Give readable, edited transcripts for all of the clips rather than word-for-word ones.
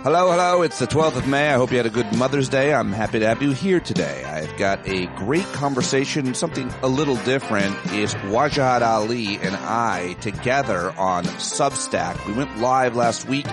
Hello. It's the 12th of May. I hope you had a good Mother's Day. I'm happy to have you here today. I've got a great conversation, something a little different. Is Wajahat Ali and I together on Substack. We went live late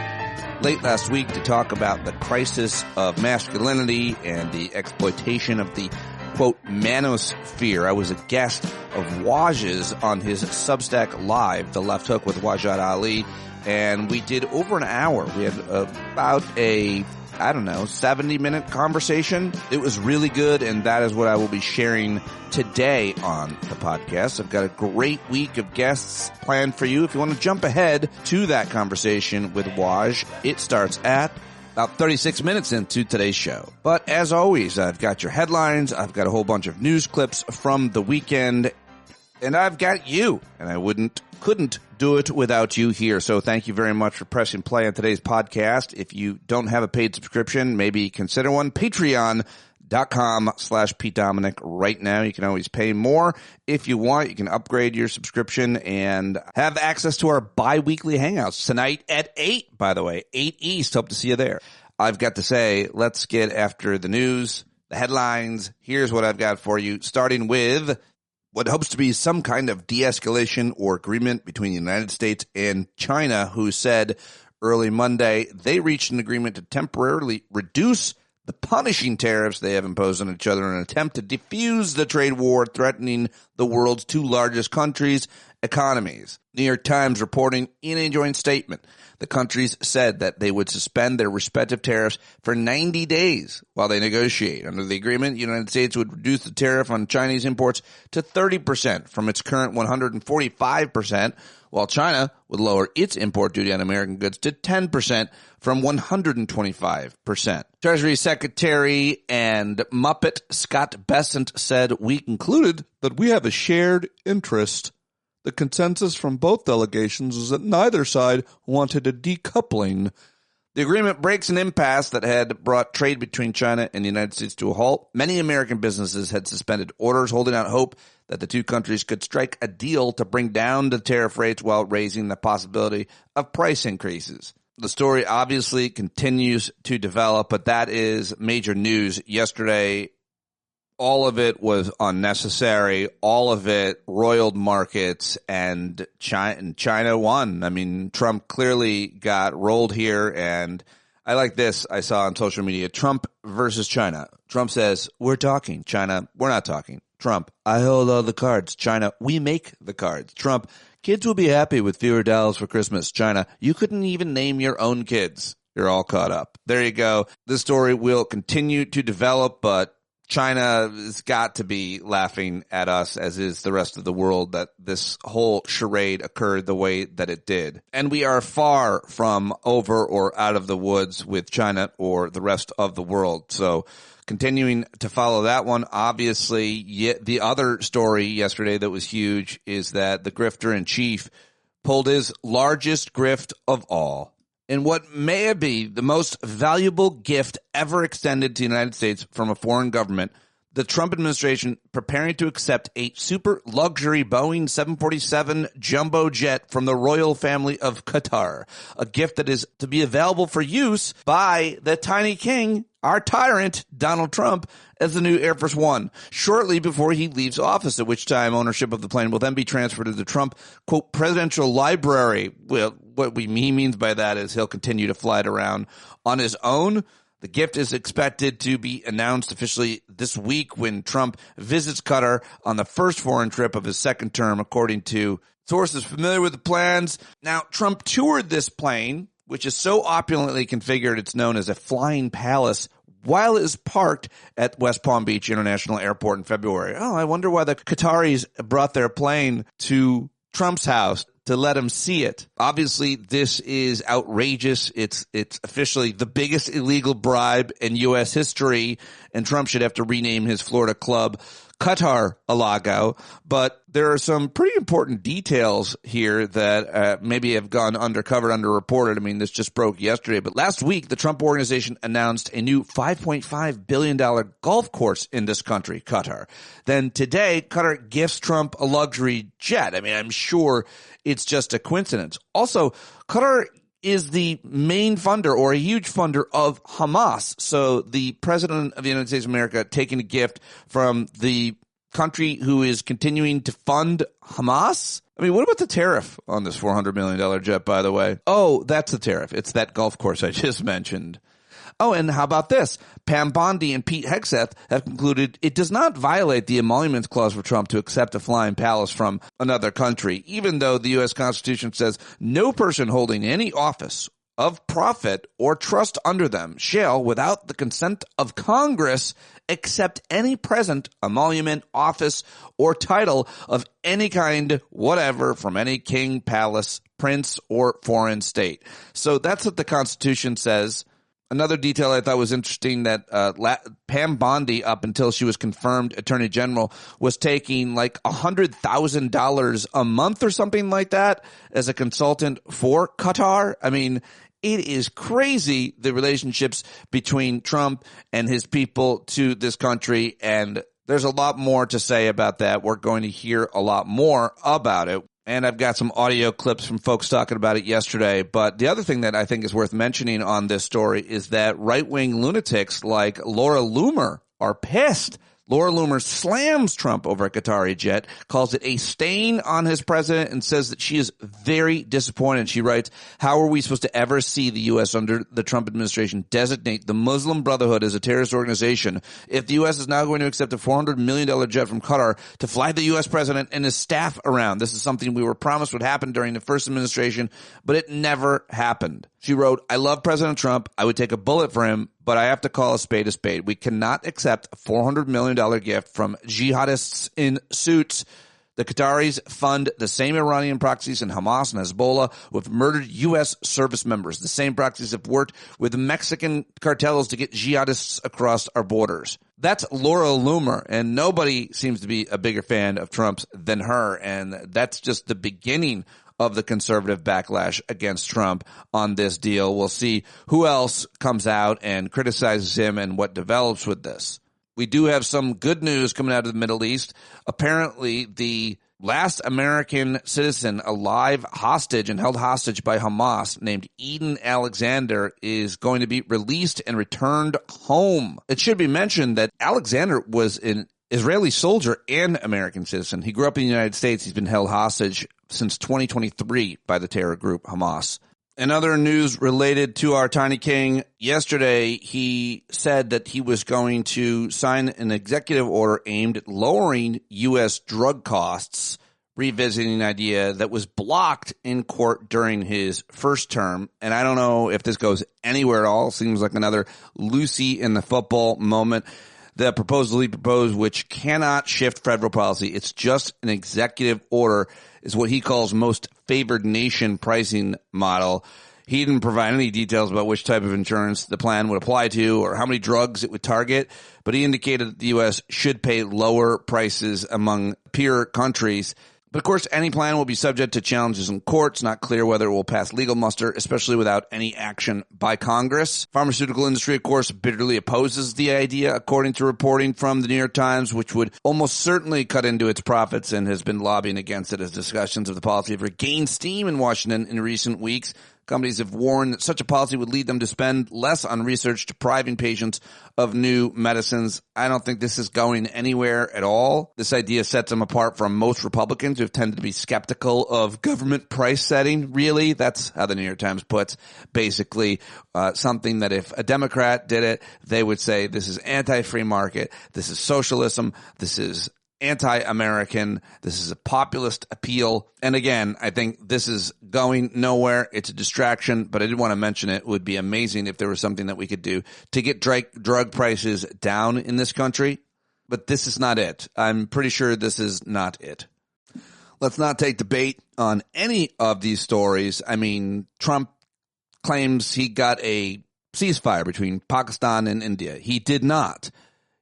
last week to talk about the crisis of masculinity and the exploitation of the, quote, manosphere. I was a guest of Waj's on his Substack Live, The Left Hook with Wajahat Ali. And we did over an hour. We had about a, 70-minute conversation. It was really good, and that is what I will be sharing today on the podcast. I've got a great week of guests planned for you. If you want to jump ahead to that conversation with Waj, it starts at about 36 minutes into today's show. But as always, I've got your headlines. I've got a whole bunch of news clips from the weekend. And I've got you, and I couldn't do it without you here. So thank you very much for pressing play on today's podcast. If you don't have a paid subscription, maybe consider one. Patreon.com/Pete Dominic right now. You can always pay more if you want. You can upgrade your subscription and have access to our bi-weekly hangouts tonight at 8, by the way, 8 East. Hope to see you there. I've got to say, let's get after the news, the headlines. Here's what I've got for you, starting with what hopes to be some kind of de-escalation or agreement between the United States and China, who said early Monday they reached an agreement to temporarily reduce the punishing tariffs they have imposed on each other in an attempt to defuse the trade war threatening the world's two largest countries' economies. New York Times reporting in a joint statement, the countries said that they would suspend their respective tariffs for 90 days while they negotiate. Under the agreement, the United States would reduce the tariff on Chinese imports to 30% from its current 145%, while China would lower its import duty on American goods to 10% from 125%. Treasury Secretary and Muppet Scott Bessent said, "We concluded that we have a shared interest. The consensus from both delegations is that neither side wanted a decoupling." The agreement breaks an impasse that had brought trade between China and the United States to a halt. Many American businesses had suspended orders, holding out hope that the two countries could strike a deal to bring down the tariff rates while raising the possibility of price increases. The story obviously continues to develop, but that is major news yesterday. All of it was unnecessary. All of it roiled markets, and China won. I mean, Trump clearly got rolled here, and I like this I saw on social media. Trump versus China. Trump says, "We're talking. China, we're not talking." Trump, "I hold all the cards." China, "We make the cards." Trump, "Kids will be happy with fewer dolls for Christmas." China, "You couldn't even name your own kids." You're all caught up. There you go. This story will continue to develop, but China has got to be laughing at us, as is the rest of the world, that this whole charade occurred the way that it did. And we are far from over or out of the woods with China or the rest of the world. So continuing to follow that one, obviously, the other story yesterday that was huge is that the grifter in chief pulled his largest grift of all. In what may be the most valuable gift ever extended to the United States from a foreign government, the Trump administration preparing to accept a super luxury Boeing 747 jumbo jet from the royal family of Qatar, a gift that is to be available for use by the tiny king, our tyrant, Donald Trump, as the new Air Force One, shortly before he leaves office, at which time ownership of the plane will then be transferred to the Trump, quote, presidential library. Well, what he means by that is he'll continue to fly it around on his own. The gift is expected to be announced officially this week when Trump visits Qatar on the first foreign trip of his second term, according to sources familiar with the plans. Now, Trump toured this plane, which is so opulently configured it's known as a flying palace, while it is parked at West Palm Beach International Airport in February. Oh, I wonder why the Qataris brought their plane to Trump's house to let him see it. Obviously, this is outrageous. It's officially the biggest illegal bribe in U.S. history, and Trump should have to rename his Florida club Qatar Alago. But there are some pretty important details here that maybe have gone undercovered, underreported. I mean, this just broke yesterday. But last week, the Trump Organization announced a new $5.5 billion golf course in this country, Qatar. Then today, Qatar gifts Trump a luxury jet. I mean, I'm sure it's just a coincidence. Also, Qatar is the main funder or a huge funder of Hamas. So the president of the United States of America taking a gift from the country who is continuing to fund Hamas? I mean, what about the tariff on this $400 million jet, by the way? Oh, that's the tariff. It's that golf course I just mentioned. Oh, and how about this? Pam Bondi and Pete Hegseth have concluded it does not violate the emoluments clause for Trump to accept a flying palace from another country, even though the U.S. Constitution says no person holding any office of profit or trust under them shall, without the consent of Congress, accept any present, emolument, office, or title of any kind whatever from any king, palace, prince, or foreign state. So that's what the Constitution says. Another detail I thought was interesting that Pam Bondi, up until she was confirmed Attorney General, was taking like $100,000 a month or something like that as a consultant for Qatar. I mean, it is crazy, the relationships between Trump and his people to this country, and there's a lot more to say about that. We're going to hear a lot more about it. And I've got some audio clips from folks talking about it yesterday. But the other thing that I think is worth mentioning on this story is that right-wing lunatics like Laura Loomer are pissed. Laura Loomer slams Trump over a Qatari jet, calls it a stain on his president, and says that she is very disappointed. She writes, "How are we supposed to ever see the U.S. under the Trump administration designate the Muslim Brotherhood as a terrorist organization if the U.S. is now going to accept a $400 million jet from Qatar to fly the U.S. president and his staff around? This is something we were promised would happen during the first administration, but it never happened." She wrote, "I love President Trump. I would take a bullet for him, but I have to call a spade a spade. We cannot accept a $400 million gift from jihadists in suits. The Qataris fund the same Iranian proxies and Hamas and Hezbollah who have murdered U.S. service members. The same proxies have worked with Mexican cartels to get jihadists across our borders." That's Laura Loomer, and nobody seems to be a bigger fan of Trump's than her, and that's just the beginning of the conservative backlash against Trump on this deal. We'll see who else comes out and criticizes him and what develops with this. We do have some good news coming out of the Middle East. Apparently, the last American citizen alive hostage and held hostage by Hamas, named Eden Alexander, is going to be released and returned home. It should be mentioned that Alexander was an Israeli soldier and American citizen. He grew up in the United States. He's been held hostage since 2023 by the terror group Hamas. In other news related to our tiny king, yesterday he said that he was going to sign an executive order aimed at lowering U.S. drug costs, revisiting an idea that was blocked in court during his first term. And I don't know if this goes anywhere at all. Seems like another Lucy in the football moment. The proposal he proposed, which cannot shift federal policy, it's just an executive order, is what he calls most favored nation pricing model. He didn't provide any details about which type of insurance the plan would apply to or how many drugs it would target, but he indicated that the U.S. should pay lower prices among peer countries. But of course, any plan will be subject to challenges in court. It's not clear whether it will pass legal muster, especially without any action by Congress. Pharmaceutical industry, of course, bitterly opposes the idea, according to reporting from the New York Times, which would almost certainly cut into its profits and has been lobbying against it as discussions of the policy have regained steam in Washington in recent weeks. Companies have warned that such a policy would lead them to spend less on research, depriving patients of new medicines. I don't think this is going anywhere at all. This idea sets them apart from most Republicans who have tended to be skeptical of government price setting, really. That's how the New York Times puts basically something that if a Democrat did it, they would say this is anti-free market, this is socialism, this is anti-American, this is a populist appeal. And again, I think this is going nowhere. It's a distraction, but I did want to mention it. It would be amazing if there was something that we could do to get drug prices down in this country. But this is not it. I'm pretty sure this is not it. Let's not take debate on any of these stories. I mean, Trump claims he got a ceasefire between Pakistan and India. He did not.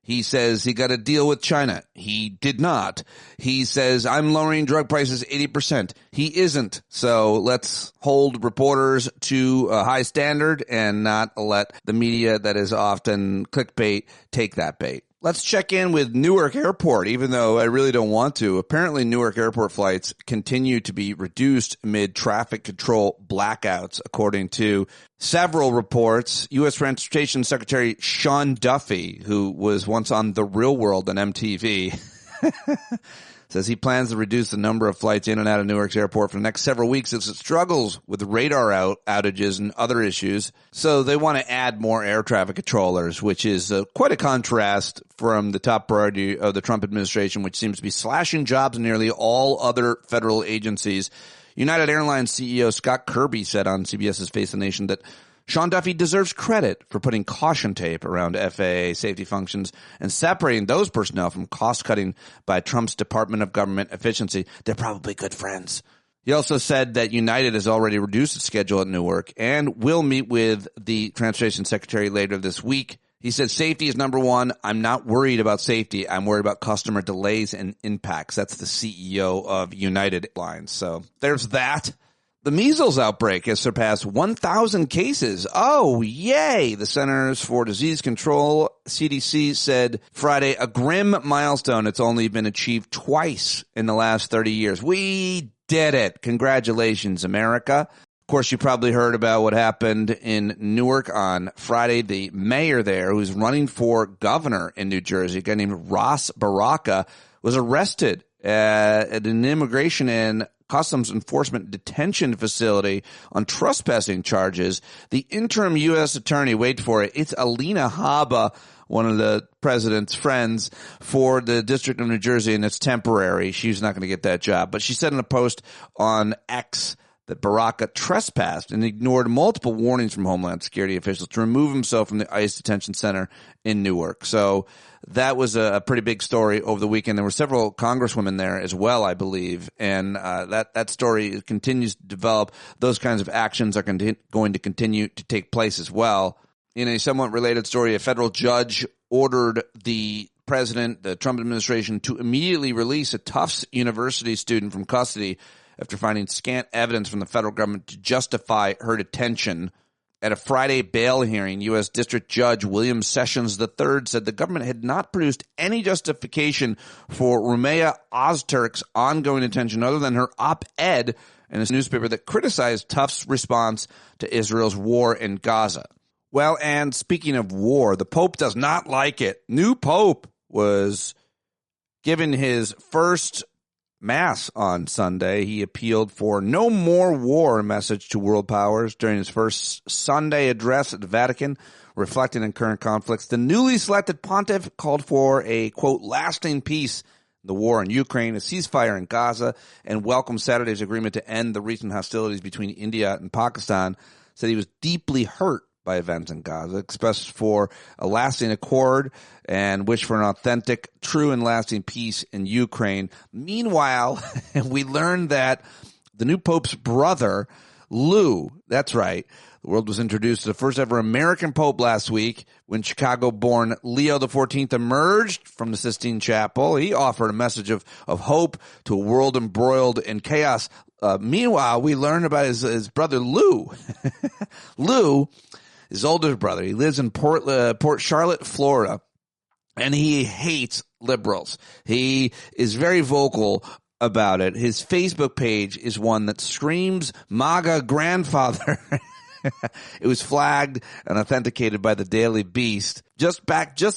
He says he got a deal with China. He did not. He says, I'm lowering drug prices 80%. He isn't. So let's hold reporters to a high standard and not let the media that is often clickbait take that bait. Let's check in with Newark Airport, even though I really don't want to. Apparently, Newark Airport flights continue to be reduced amid traffic control blackouts, according to several reports. U.S. Transportation Secretary Sean Duffy, who was once on The Real World on MTV, says he plans to reduce the number of flights in and out of Newark's airport for the next several weeks as it struggles with radar outages and other issues. So they want to add more air traffic controllers, which is quite a contrast from the top priority of the Trump administration, which seems to be slashing jobs in nearly all other federal agencies. United Airlines CEO Scott Kirby said on CBS's Face the Nation that Sean Duffy deserves credit for putting caution tape around FAA safety functions and separating those personnel from cost-cutting by Trump's Department of Government Efficiency. They're probably good friends. He also said that United has already reduced its schedule at Newark and will meet with the Transportation Secretary later this week. He said safety is number one. I'm not worried about safety. I'm worried about customer delays and impacts. That's the CEO of United Airlines. So there's that. The measles outbreak has surpassed 1,000 cases. Oh, yay! The Centers for Disease Control, CDC, said Friday, a grim milestone. It's only been achieved twice in the last 30 years. We did it. Congratulations, America. Of course, you probably heard about what happened in Newark on Friday. The mayor there, who's running for governor in New Jersey, a guy named Ras Baraka, was arrested at an immigration and Customs Enforcement detention facility on trespassing charges. The interim U.S. attorney, wait for it, it's Alina Habba, one of the president's friends for the District of New Jersey, and it's temporary. She's not going to get that job. But she said in a post on X that Baraka trespassed and ignored multiple warnings from Homeland Security officials to remove himself from the ICE detention center in Newark. So that was a pretty big story over the weekend. There were several congresswomen there as well, I believe, and that story continues to develop. Those kinds of actions are going to continue to take place as well. In a somewhat related story, a federal judge ordered the president, the Trump administration, to immediately release a Tufts University student from custody after finding scant evidence from the federal government to justify her detention. At a Friday bail hearing, U.S. District Judge William Sessions III said the government had not produced any justification for Rumeyya Ozturk's ongoing detention other than her op-ed in a newspaper that criticized Tufts' response to Israel's war in Gaza. Well, and speaking of war, the Pope does not like it. New Pope was given his first Mass on Sunday. He appealed for no more war message to world powers during his first Sunday address at the Vatican, reflecting on current conflicts. The newly selected pontiff called for a, quote, lasting peace in the war in Ukraine, a ceasefire in Gaza, and welcomed Saturday's agreement to end the recent hostilities between India and Pakistan. Said he was deeply hurt by events in Gaza, expressed for a lasting accord and wish for an authentic, true, and lasting peace in Ukraine. Meanwhile, we learned that the new Pope's brother, Lou, that's right, the world was introduced to the first ever American Pope last week when Chicago-born Leo XIV emerged from the Sistine Chapel. He offered a message of hope to a world embroiled in chaos. Meanwhile, we learned about his brother, Lou. Lou, his older brother, he lives in Port Charlotte, Florida, and he hates liberals. He is very vocal about it. His Facebook page is one that screams MAGA grandfather. It was flagged and authenticated by the Daily Beast. Just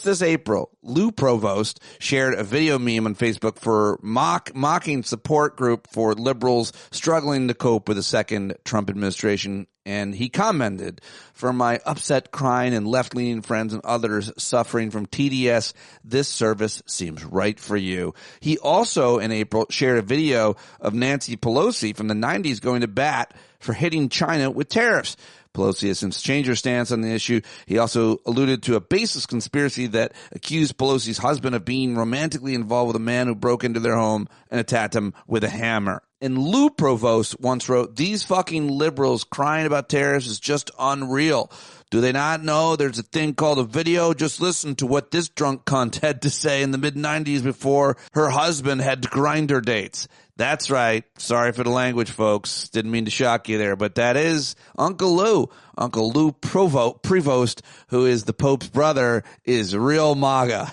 this April, Lou Provost shared a video meme on Facebook for mocking support group for liberals struggling to cope with the second Trump administration. And he commented, "For my upset, crying, and left-leaning friends and others suffering from TDS, this service seems right for you." He also, in April, shared a video of Nancy Pelosi from the 90s going to bat for hitting China with tariffs. Pelosi has since changed her stance on the issue. He also alluded to a baseless conspiracy that accused Pelosi's husband of being romantically involved with a man who broke into their home and attacked him with a hammer. And Lou Provost once wrote, "These fucking liberals crying about tariffs is just unreal. Do they not know there's a thing called a video? Just listen to what this drunk cunt had to say in the mid-90s before her husband had grinder dates." That's right. Sorry for the language, folks. Didn't mean to shock you there, but that is Uncle Lou. Uncle Lou Prevost, who is the Pope's brother, is real MAGA.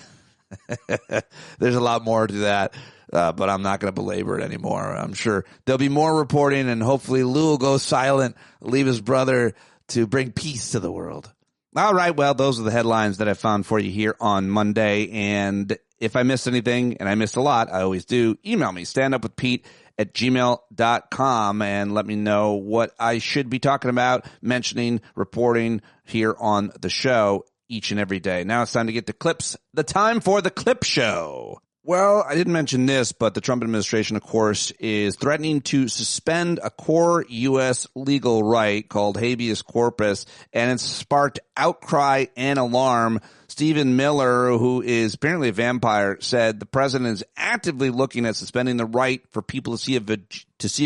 There's a lot more to that, but I'm not going to belabor it anymore. I'm sure there'll be more reporting, and hopefully Lou will go silent, leave his brother to bring peace to the world. All right, well, those are the headlines that I found for you here on Monday, and if I missed anything, and I missed a lot, I always do, email me, standupwithpete@gmail.com, and let me know what I should be talking about, mentioning, reporting here on the show each and every day. Now it's time to get to clips. The time for the clip show. Well, I didn't mention this, but the Trump administration, of course, is threatening to suspend a core U.S. legal right called habeas corpus, and it's sparked outcry and alarm. Stephen Miller, who is apparently a vampire, said the president is actively looking at suspending the right for people to see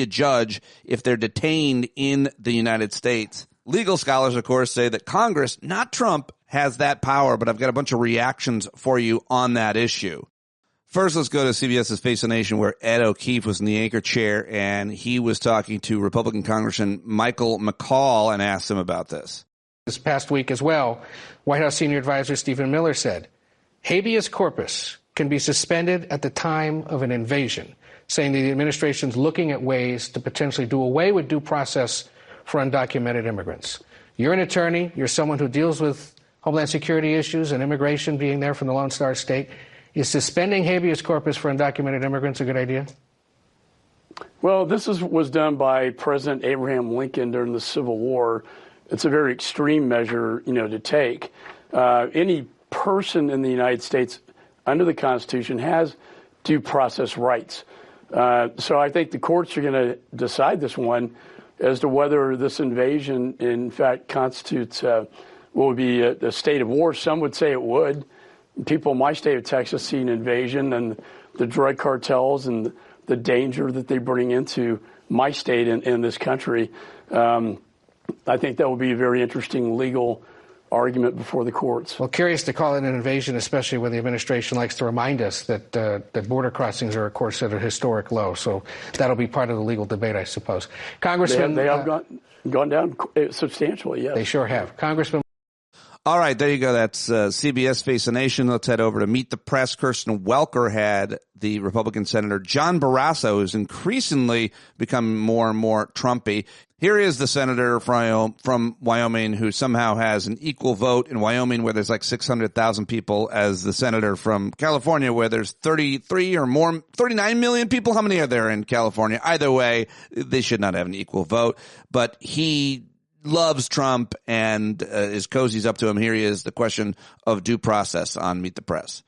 a judge if they're detained in the United States. Legal scholars, of course, say that Congress, not Trump, has that power, but I've got a bunch of reactions for you on that issue. First, let's go to CBS's Face the Nation, where Ed O'Keefe was in the anchor chair, and he was talking to Republican Congressman Michael McCaul and asked him about this. This past week as well, White House Senior Advisor Stephen Miller said, habeas corpus can be suspended at the time of an invasion, saying the administration's looking at ways to potentially do away with due process for undocumented immigrants. You're an attorney. You're someone who deals with Homeland Security issues and immigration, being there from the Lone Star State. Is suspending habeas corpus for undocumented immigrants a good idea? Well, this was done by President Abraham Lincoln during the Civil War. It's a very extreme measure, to take. Any person in the United States under the Constitution has due process rights. So I think the courts are going to decide this one as to whether this invasion, in fact, constitutes what would be a state of war. Some would say it would. People in my state of Texas see an invasion and the drug cartels and the danger that they bring into my state and in this country. I think that will be a very interesting legal argument before the courts. Well, curious to call it an invasion, especially when the administration likes to remind us that border crossings are, of course, at a historic low. So that'll be part of the legal debate, I suppose. Congressman, they have gone down substantially, yes. They sure have. Congressman. All right, there you go. That's CBS Face the Nation. Let's head over to Meet the Press. Kirsten Welker had the Republican Senator John Barrasso, who's increasingly become more and more Trumpy. Here is the senator from Wyoming who somehow has an equal vote in Wyoming, where there's like 600,000 people, as the senator from California, where there's 33 or more, 39 million people. How many are there in California? Either way, they should not have an equal vote. But he loves Trump and his cozy's up to him. Here he is, the question of due process on Meet the Press.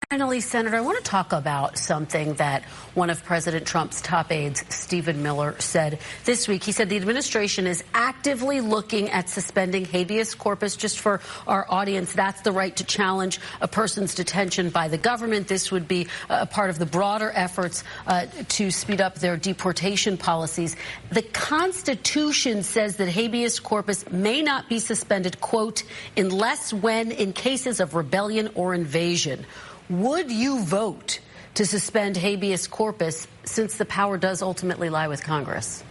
Finally, Senator, I want to talk about something that one of President Trump's top aides, Stephen Miller, said this week. He said the administration is actively looking at suspending habeas corpus. Just for our audience, that's the right to challenge a person's detention by the government. This would be a part of the broader efforts to speed up their deportation policies. The Constitution says that habeas corpus may not be suspended, quote, unless when in cases of rebellion or invasion. Would you vote to suspend habeas corpus, since the power does ultimately lie with Congress?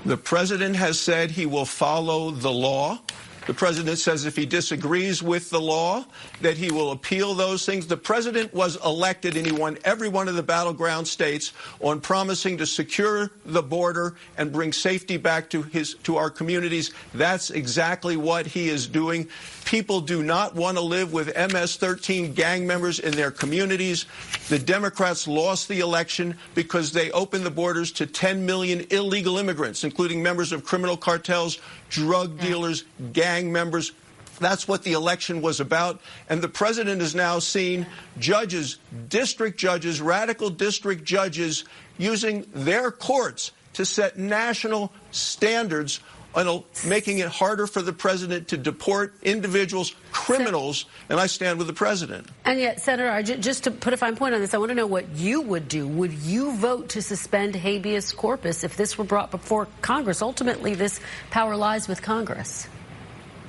The president has said he will follow the law. The president says if he disagrees with the law, that he will appeal those things. The president was elected and he won every one of the battleground states on promising to secure the border and bring safety back to our communities. That's exactly what he is doing. People do not want to live with MS-13 gang members in their communities. The Democrats lost the election because they opened the borders to 10 million illegal immigrants, including members of criminal cartels, drug dealers, gang members. That's what the election was about. And the president is now seeing judges, district judges, radical district judges, using their courts to set national standards on making it harder for the president to deport individuals, criminals, and I stand with the president. And yet, Senator, just to put a fine point on this, I want to know what you would do. Would you vote to suspend habeas corpus if this were brought before Congress? Ultimately, this power lies with Congress.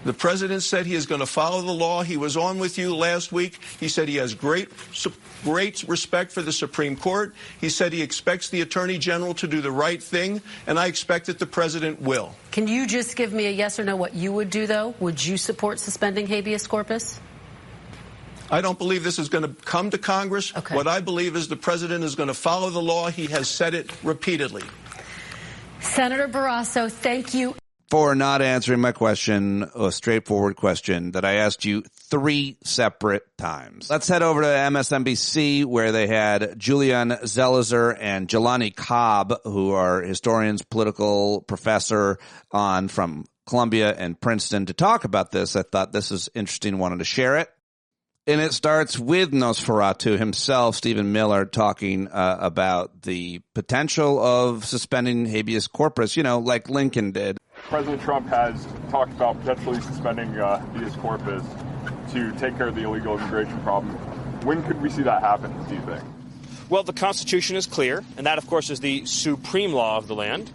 The president said he is going to follow the law. He was on with you last week. He said he has great respect for the Supreme Court. He said he expects the Attorney General to do the right thing, and I expect that the president will. Can you just give me a yes or no what you would do, though? Would you support suspending habeas corpus? I don't believe this is going to come to Congress. Okay. What I believe is the president is going to follow the law. He has said it repeatedly. Senator Barrasso, thank you for not answering my question, a straightforward question that I asked you 3 separate times. Let's head over to MSNBC, where they had Julian Zelizer and Jelani Cobb, who are historians, political professor from Columbia and Princeton, to talk about this. I thought this is interesting, wanted to share it. And it starts with Nosferatu himself, Stephen Miller, talking about the potential of suspending habeas corpus, like Lincoln did. President Trump has talked about potentially suspending habeas corpus to take care of the illegal immigration problem. When could we see that happen, do you think? Well, the Constitution is clear, and that, of course, is the supreme law of the land,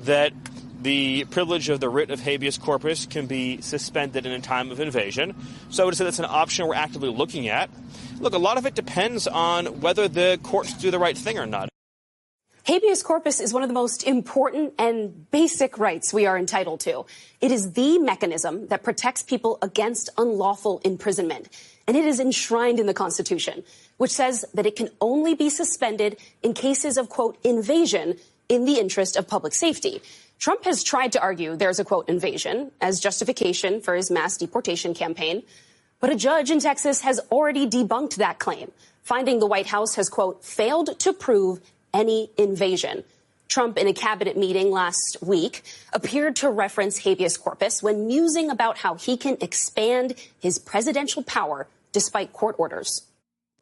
that the privilege of the writ of habeas corpus can be suspended in a time of invasion. So I would say that's an option we're actively looking at. Look, a lot of it depends on whether the courts do the right thing or not. Habeas corpus is one of the most important and basic rights we are entitled to. It is the mechanism that protects people against unlawful imprisonment. And it is enshrined in the Constitution, which says that it can only be suspended in cases of, quote, invasion in the interest of public safety. Trump has tried to argue there's a, quote, invasion as justification for his mass deportation campaign. But a judge in Texas has already debunked that claim, finding the White House has, quote, failed to prove any invasion. Trump, in a cabinet meeting last week, appeared to reference habeas corpus when musing about how he can expand his presidential power despite court orders.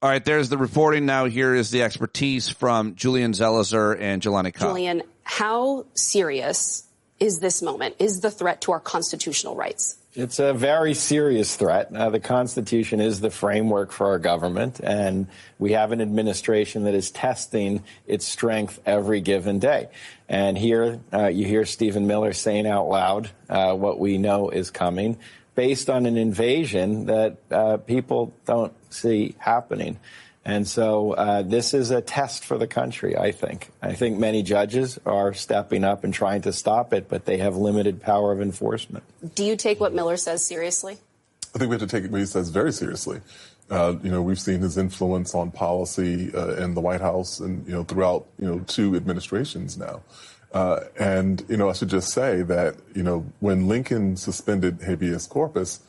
All right, there's the reporting. Now here is the expertise from Julian Zelizer and Jelani Cobb. Julian, how serious is this moment? Is the threat to our constitutional rights? It's a very serious threat. The Constitution is the framework for our government, and we have an administration that is testing its strength every given day. And here you hear Stephen Miller saying out loud what we know is coming based on an invasion that people don't see happening. And so this is a test for the country, I think. I think many judges are stepping up and trying to stop it, but they have limited power of enforcement. Do you take what Miller says seriously? I think we have to take what he says very seriously. We've seen his influence on policy in the White House and, throughout, 2 administrations now. I should just say that, when Lincoln suspended habeas corpus,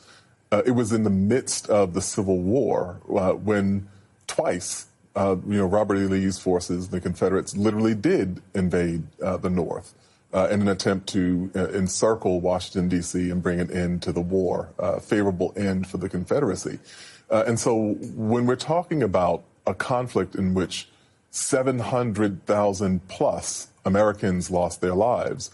it was in the midst of the Civil War when twice, Robert E. Lee's forces, the Confederates, literally did invade the North in an attempt to encircle Washington, D.C. and bring an end to the war, a favorable end for the Confederacy. And so when we're talking about a conflict in which 700,000 plus Americans lost their lives,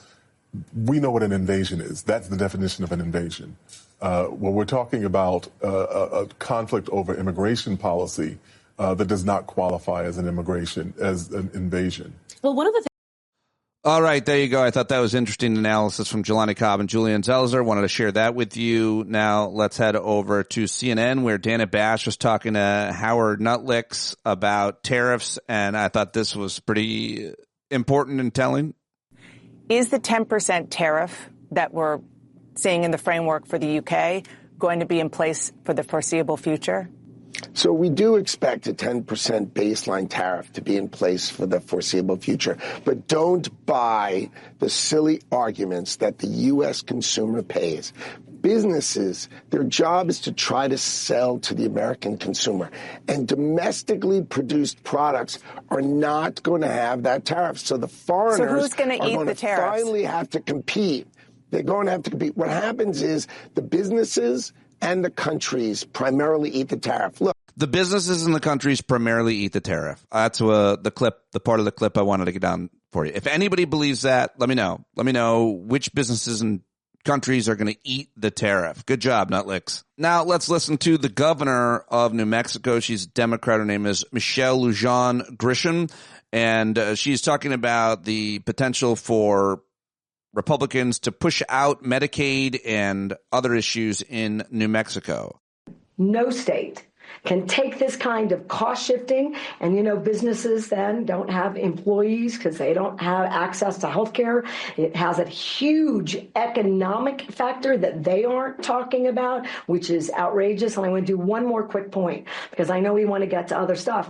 we know what an invasion is. That's the definition of an invasion. When we're talking about a conflict over immigration policy, that does not qualify as an invasion. Well, one of the All right, there you go. I thought that was interesting analysis from Jelani Cobb and Julian Zelizer. Wanted to share that with you. Now let's head over to CNN, where Dana Bash was talking to Howard Nutlicks about tariffs, and I thought this was pretty important and telling. Is the 10% tariff that we're seeing in the framework for the UK going to be in place for the foreseeable future? So we do expect a 10% baseline tariff to be in place for the foreseeable future. But don't buy the silly arguments that the U.S. consumer pays. Businesses, their job is to try to sell to the American consumer. And domestically produced products are not going to have that tariff. So the foreigners who's going to eat the tariffs? Finally have to compete. They're going to have to compete. What happens is the businesses and the countries primarily eat the tariff. Look, the businesses in the countries primarily eat the tariff. That's the part of the clip I wanted to get down for you. If anybody believes that, let me know. Let me know which businesses and countries are going to eat the tariff. Good job, Nutlicks. Now let's listen to the governor of New Mexico. She's a Democrat. Her name is Michelle Lujan Grisham, and she's talking about the potential for Republicans to push out Medicaid and other issues in New Mexico. No state can take this kind of cost shifting, and, you know, businesses then don't have employees because they don't have access to health care. It has a huge economic factor that they aren't talking about, which is outrageous. And I want to do one more quick point because I know we want to get to other stuff.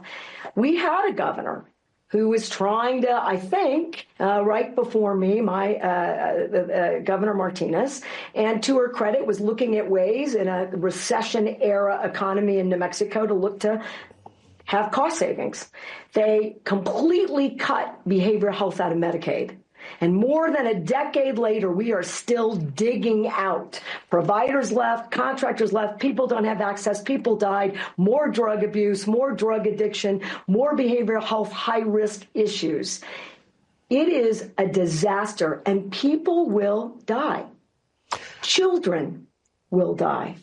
We had a governor who was trying to, I think, right before me, Governor Martinez, and to her credit, was looking at ways in a recession-era economy in New Mexico to look to have cost savings. They completely cut behavioral health out of Medicaid. And more than a decade later, we are still digging out. Providers left, contractors left, people don't have access, people died, more drug abuse, more drug addiction, more behavioral health high-risk issues. It is a disaster, and people will die. Children will die.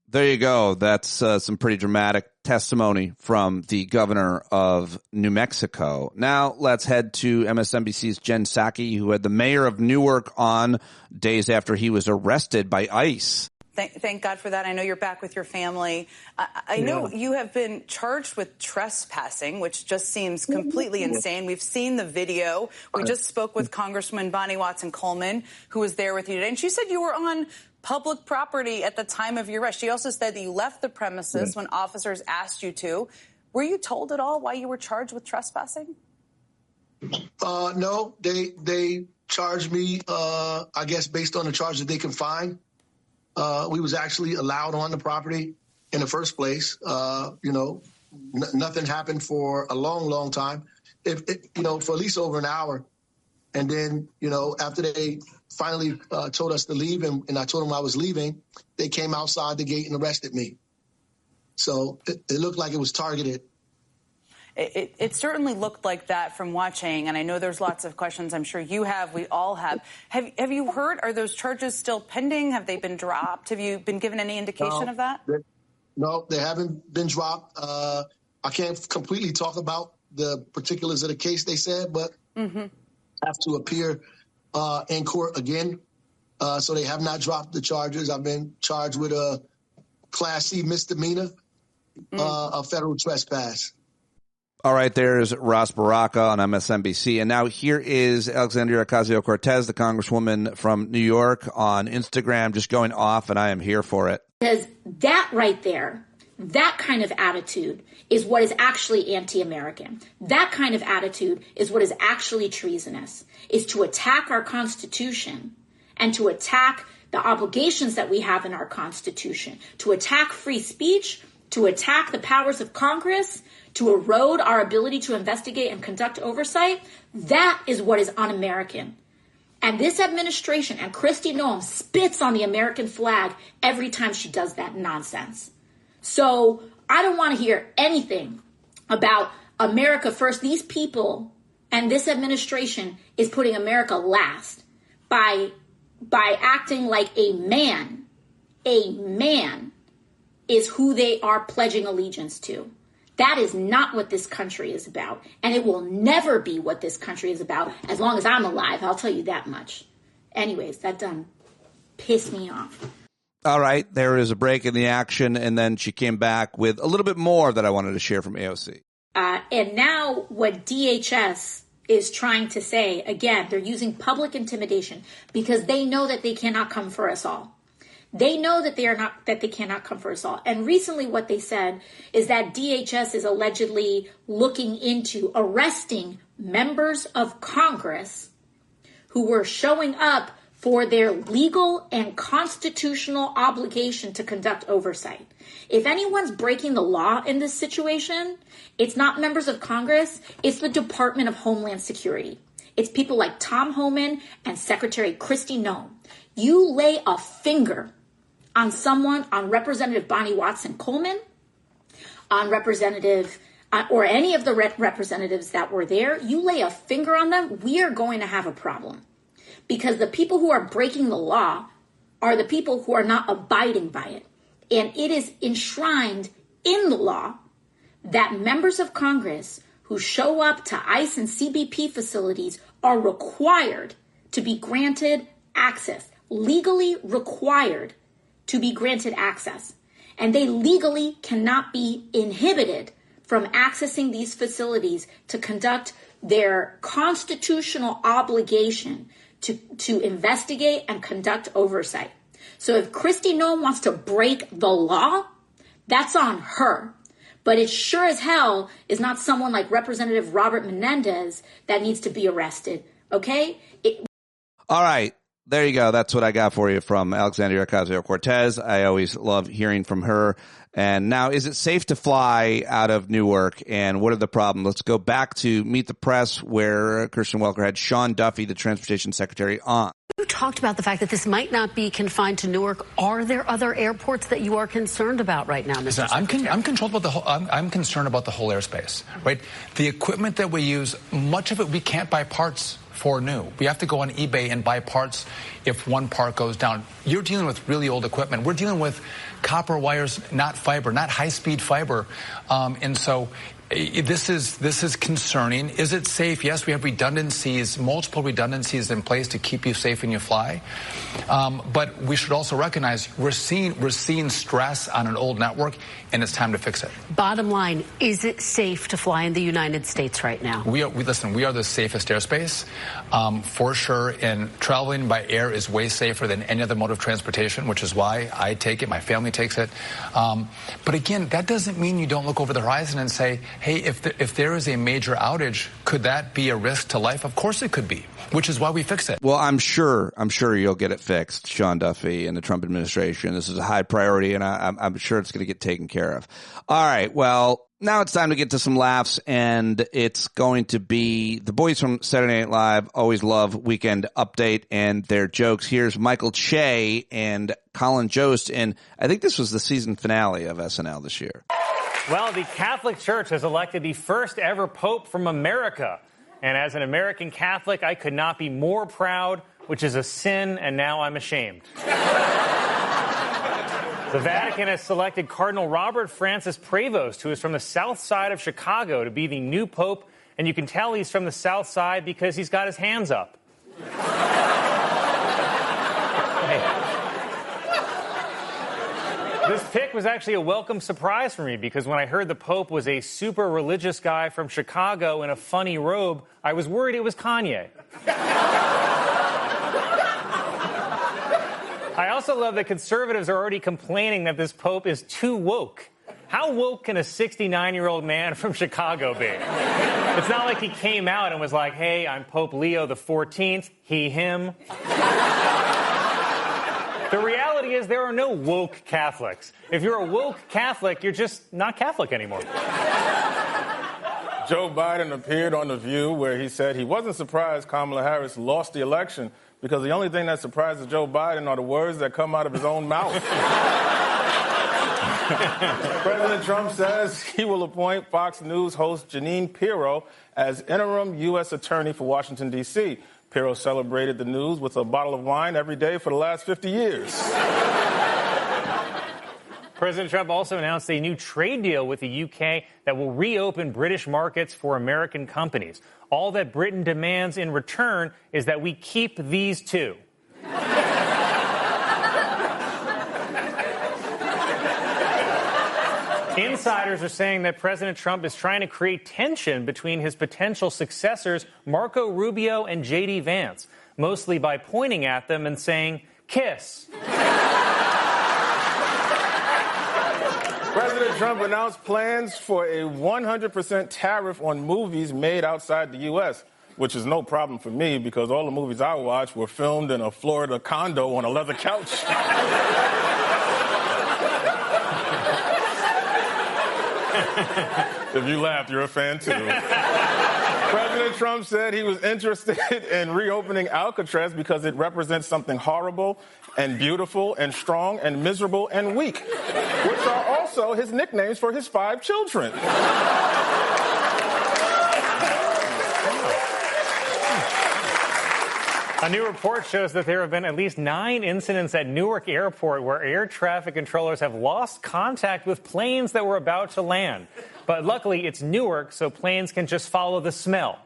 There you go. That's some pretty dramatic testimony from the governor of New Mexico. Now let's head to MSNBC's Jen Psaki, who had the mayor of Newark on days after he was arrested by ICE. Thank God for that. I know you're back with your family. I know you have been charged with trespassing, which just seems completely insane. We've seen the video. We just spoke with Congresswoman Bonnie Watson-Coleman, who was there with you today, and she said you were on public property at the time of your arrest. She also said that you left the premises when officers asked you to. Were you told at all why you were charged with trespassing? No, they charged me, I guess, based on the charge that they can find. We was actually allowed on the property in the first place. Nothing happened for a long, long time. For at least over an hour. And then, after they finally told us to leave, and I told them I was leaving, they came outside the gate and arrested me. So it looked like it was targeted. It certainly looked like that from watching, and I know there's lots of questions I'm sure you have, we all have. Have you heard, are those charges still pending? Have they been dropped? Have you been given any indication of that? No, they haven't been dropped. I can't completely talk about the particulars of the case, they said, but have to appear in court again. So they have not dropped the charges. I've been charged with a Class C misdemeanor, a federal trespass. All right, there's Ross Baraka on MSNBC. And now here is Alexandria Ocasio-Cortez, the congresswoman from New York, on Instagram, just going off, and I am here for it. Because that right there, that kind of attitude is what is actually anti-American. That kind of attitude is what is actually treasonous, is to attack our Constitution and to attack the obligations that we have in our Constitution, to attack free speech, to attack the powers of Congress, to erode our ability to investigate and conduct oversight. That is what is un-American. And this administration and Kristi Noem spits on the American flag every time she does that nonsense. So I don't want to hear anything about America first. These people and this administration is putting America last by acting like a man is who they are pledging allegiance to. That is not what this country is about. And it will never be what this country is about as long as I'm alive. I'll tell you that much. Anyways, that done pissed me off. All right, there is a break in the action, and then she came back with a little bit more that I wanted to share from AOC. And now what DHS is trying to say, again, they're using public intimidation because they know that they cannot come for us all. They know that they cannot come for us all. And recently what they said is that DHS is allegedly looking into arresting members of Congress who were showing up for their legal and constitutional obligation to conduct oversight. If anyone's breaking the law in this situation, it's not members of Congress, it's the Department of Homeland Security. It's people like Tom Homan and Secretary Kristi Noem. You lay a finger on someone, on Representative Bonnie Watson-Coleman, on Representative, or any of the representatives that were there, you lay a finger on them, we are going to have a problem. Because the people who are breaking the law are the people who are not abiding by it. And it is enshrined in the law that members of Congress who show up to ICE and CBP facilities are required to be granted access, legally required to be granted access. And they legally cannot be inhibited from accessing these facilities to conduct their constitutional obligation to investigate and conduct oversight. So if Kristi Noem wants to break the law, that's on her. But it sure as hell is not someone like Representative Robert Menendez that needs to be arrested. Okay? All right. There you go. That's what I got for you from Alexandria Ocasio-Cortez. I always love hearing from her. And now, is it safe to fly out of Newark? And what are the problems? Let's go back to Meet the Press, where Christian Welker had Sean Duffy, the Transportation Secretary, on. You talked about the fact that this might not be confined to Newark. Are there other airports that you are concerned about right now, Mr. Secretary? I'm concerned about the whole airspace, right? The equipment that we use, much of it we can't buy parts for new. We have to go on eBay and buy parts if one part goes down. You're dealing with really old equipment. We're dealing with copper wires, not fiber, not high-speed fiber. And so this is concerning. Is it safe? Yes, we have redundancies, multiple redundancies in place to keep you safe when you fly. But we should also recognize we're seeing stress on an old network, and it's time to fix it. Bottom line, is it safe to fly in the United States right now? We are the safest airspace, for sure, and traveling by air is way safer than any other mode of transportation, which is why I take it, my family takes it. But again, that doesn't mean you don't look over the horizon and say, hey, if there is a major outage, could that be a risk to life? Of course it could be, which is why we fix it. Well, I'm sure you'll get it fixed, Sean Duffy and the Trump administration. This is a high priority, and I'm sure it's going to get taken care of. All right, well, now it's time to get to some laughs, and it's going to be the boys from Saturday Night Live. Always love Weekend Update and their jokes. Here's Michael Che and Colin Jost, and I think this was the season finale of SNL this year. Well, the Catholic Church has elected the first ever pope from America. And as an American Catholic, I could not be more proud, which is a sin, and now I'm ashamed. The Vatican has selected Cardinal Robert Francis Prevost, who is from the south side of Chicago, to be the new pope. And you can tell he's from the south side because he's got his hands up. This pick was actually a welcome surprise for me because when I heard the Pope was a super religious guy from Chicago in a funny robe, I was worried it was Kanye. I also love that conservatives are already complaining that this Pope is too woke. How woke can a 69-year-old man from Chicago be? It's not like he came out and was like, hey, I'm Pope Leo the 14th, he, him. The reality is there are no woke Catholics. If you're a woke Catholic, you're just not Catholic anymore. Joe Biden appeared on The View where he said he wasn't surprised Kamala Harris lost the election because the only thing that surprises Joe Biden are the words that come out of his own mouth. President Trump says he will appoint Fox News host Jeanine Pirro as interim U.S. attorney for Washington, D.C. Pirro celebrated the news with a bottle of wine every day for the last 50 years. President Trump also announced a new trade deal with the UK that will reopen British markets for American companies. All that Britain demands in return is that we keep these two. Insiders are saying that President Trump is trying to create tension between his potential successors, Marco Rubio and J.D. Vance, mostly by pointing at them and saying, kiss. President Trump announced plans for a 100% tariff on movies made outside the U.S., which is no problem for me because all the movies I watch were filmed in a Florida condo on a leather couch. If you laughed, you're a fan, too. President Trump said he was interested in reopening Alcatraz because it represents something horrible and beautiful and strong and miserable and weak, which are also his nicknames for his 5 children. A new report shows that there have been at least 9 incidents at Newark Airport where air traffic controllers have lost contact with planes that were about to land. But luckily, it's Newark, so planes can just follow the smell.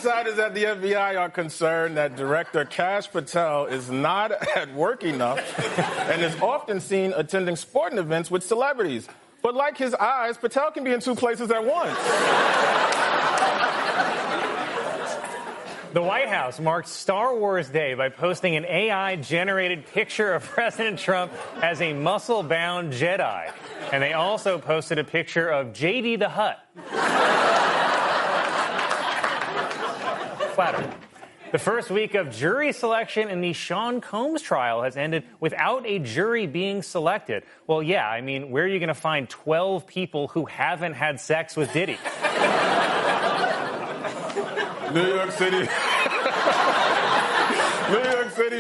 Insiders at the FBI are concerned that Director Kash Patel is not at work enough and is often seen attending sporting events with celebrities. But like his eyes, Patel can be in two places at once. The White House marked Star Wars Day by posting an AI-generated picture of President Trump as a muscle-bound Jedi. And they also posted a picture of JD the Hutt. Flattering. The first week of jury selection in the Sean Combs trial has ended without a jury being selected. Well, yeah, I mean, where are you going to find 12 people who haven't had sex with Diddy? New York City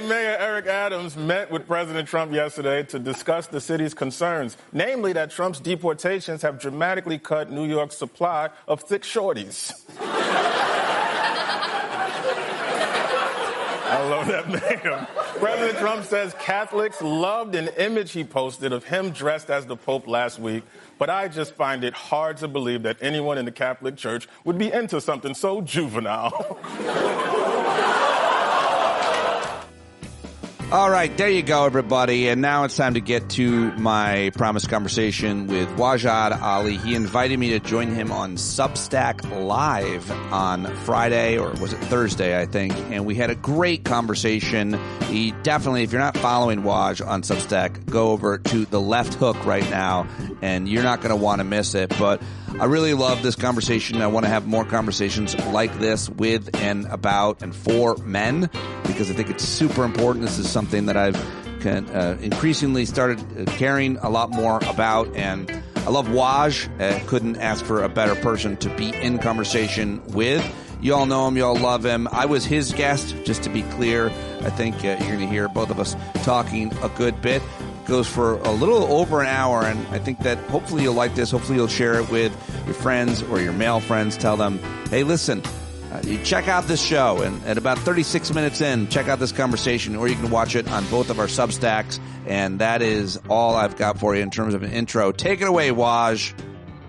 Mayor Eric Adams met with President Trump yesterday to discuss the city's concerns, namely that Trump's deportations have dramatically cut New York's supply of thick shorties. I love that man. President Trump says Catholics loved an image he posted of him dressed as the Pope last week, but I just find it hard to believe that anyone in the Catholic Church would be into something so juvenile. All right, there you go, everybody. And now it's time to get to my promised conversation with Wajahat Ali. He invited me to join him on Substack Live on Friday, or was it Thursday, I think. And we had a great conversation. He definitely, if you're not following Waj on Substack, go over to the left hook right now, and you're not going to want to miss it. But I really love this conversation. I want to have more conversations like this with and about and for men, because I think it's super important. This is something that I've increasingly started caring a lot more about, and I love Waj. Couldn't ask for a better person to be in conversation with. You all know him. You all love him. I was his guest, just to be clear. I think you're going to hear both of us talking a good bit. Goes for a little over an hour, and I think that hopefully you'll like this. Hopefully you'll share it with your friends or your male friends. Tell them, hey, listen, you check out this show, and at about 36 minutes in, check out this conversation, or you can watch it on both of our Substacks, and that is all I've got for you in terms of an intro. Take it away, Waj.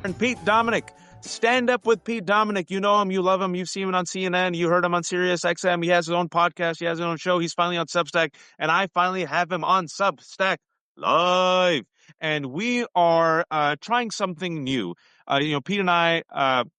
And Pete Dominic. Stand Up with Pete Dominic. You know him. You love him. You've seen him on CNN. You heard him on Sirius XM. He has his own podcast. He has his own show. He's finally on Substack, and I finally have him on Substack Live. And we are trying something new. Pete and I,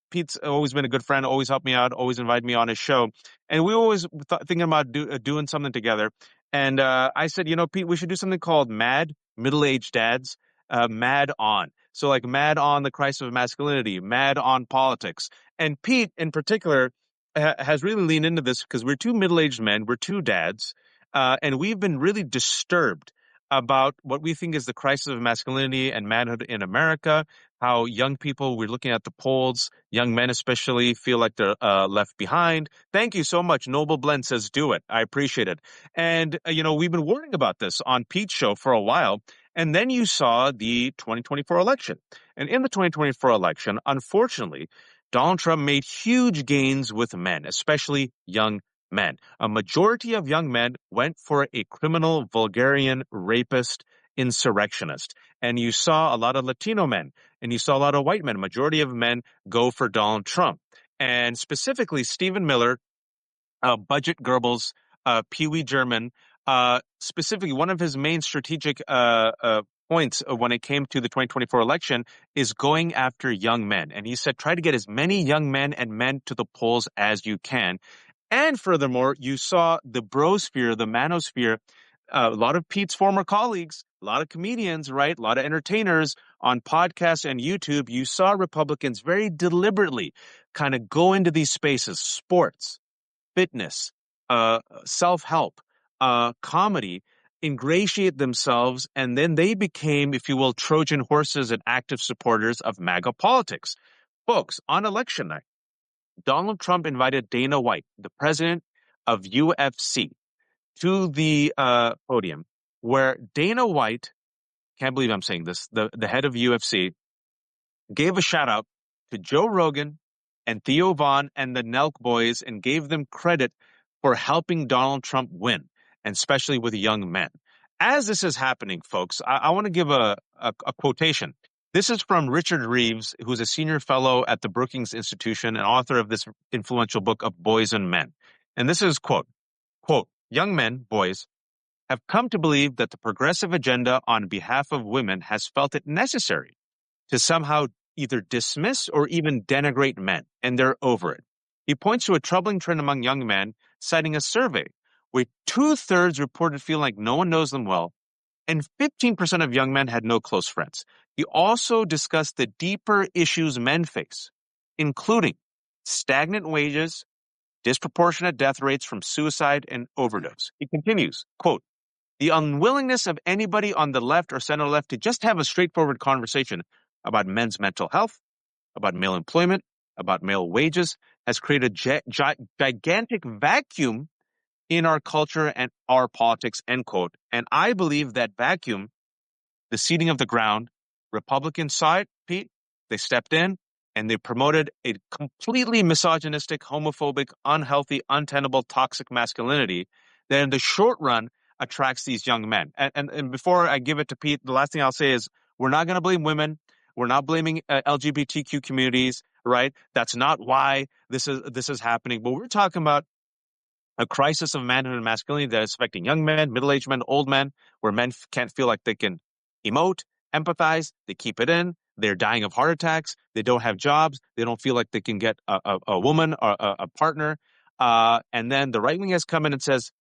Pete's always been a good friend, always helped me out, always invited me on his show. And we always thinking about doing something together. And I said, Pete, we should do something called Mad Middle-Aged Dads, Mad On. So like Mad on the crisis of masculinity, Mad on politics. And Pete in particular has really leaned into this because we're two middle-aged men, we're two dads, and we've been really disturbed about what we think is the crisis of masculinity and manhood in America, how young people, we're looking at the polls, young men especially, feel like they're left behind. Thank you so much. Noble Blend says do it. I appreciate it. And, we've been warning about this on Pete's show for a while. And then you saw the 2024 election. And in the 2024 election, unfortunately, Donald Trump made huge gains with men, especially young men. A majority of young men went for a criminal, vulgarian, rapist, insurrectionist. And you saw a lot of Latino men, and you saw a lot of white men. A majority of men go for Donald Trump. And specifically, Stephen Miller, Budget Goebbels, Pee Wee German, specifically one of his main strategic points when it came to the 2024 election is going after young men. And he said, try to get as many young men and men to the polls as you can. And furthermore, you saw the brosphere, the manosphere, a lot of Pete's former colleagues, a lot of comedians, right? A lot of entertainers on podcasts and YouTube. You saw Republicans very deliberately kind of go into these spaces, sports, fitness, self-help, comedy, ingratiate themselves, and then they became, if you will, Trojan horses and active supporters of MAGA politics. Folks, on election night, Donald Trump invited Dana White, the president of UFC, to the podium, where Dana White, can't believe I'm saying this, the head of UFC, gave a shout out to Joe Rogan and Theo Vaughn and the Nelk boys and gave them credit for helping Donald Trump win, and especially with young men. As this is happening, folks, I want to give a quotation. This is from Richard Reeves, who's a senior fellow at the Brookings Institution and author of this influential book of Boys and Men. And this is quote, young men, boys, have come to believe that the progressive agenda on behalf of women has felt it necessary to somehow either dismiss or even denigrate men, and they're over it. He points to a troubling trend among young men, citing a survey where 2/3 reported feeling like no one knows them well, and 15% of young men had no close friends. He also discussed the deeper issues men face, including stagnant wages, disproportionate death rates from suicide and overdose. He continues, quote, the unwillingness of anybody on the left or center left to just have a straightforward conversation about men's mental health, about male employment, about male wages, has created a gigantic vacuum in our culture and our politics, end quote. And I believe that vacuum, the seeding of the ground, Republican side, Pete, they stepped in and they promoted a completely misogynistic, homophobic, unhealthy, untenable, toxic masculinity that in the short run attracts these young men. And before I give it to Pete, the last thing I'll say is we're not going to blame women. We're not blaming LGBTQ communities, right? That's not why this is happening. But we're talking about a crisis of manhood and masculinity that is affecting young men, middle-aged men, old men, where men can't feel like they can emote, empathize, they keep it in, they're dying of heart attacks, they don't have jobs, they don't feel like they can get a woman or a partner. And then the right wing has come in and says,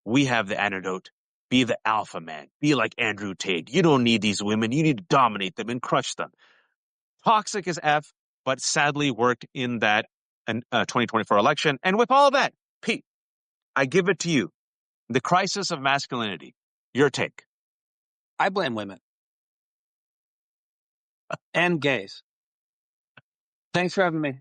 we have the antidote. Be the alpha man. Be like Andrew Tate. You don't need these women. You need to dominate them and crush them. Toxic as F, but sadly worked in that 2024 election. And with all that, Pete, I give it to you. The crisis of masculinity. Your take. I blame women. And gays. Thanks for having me.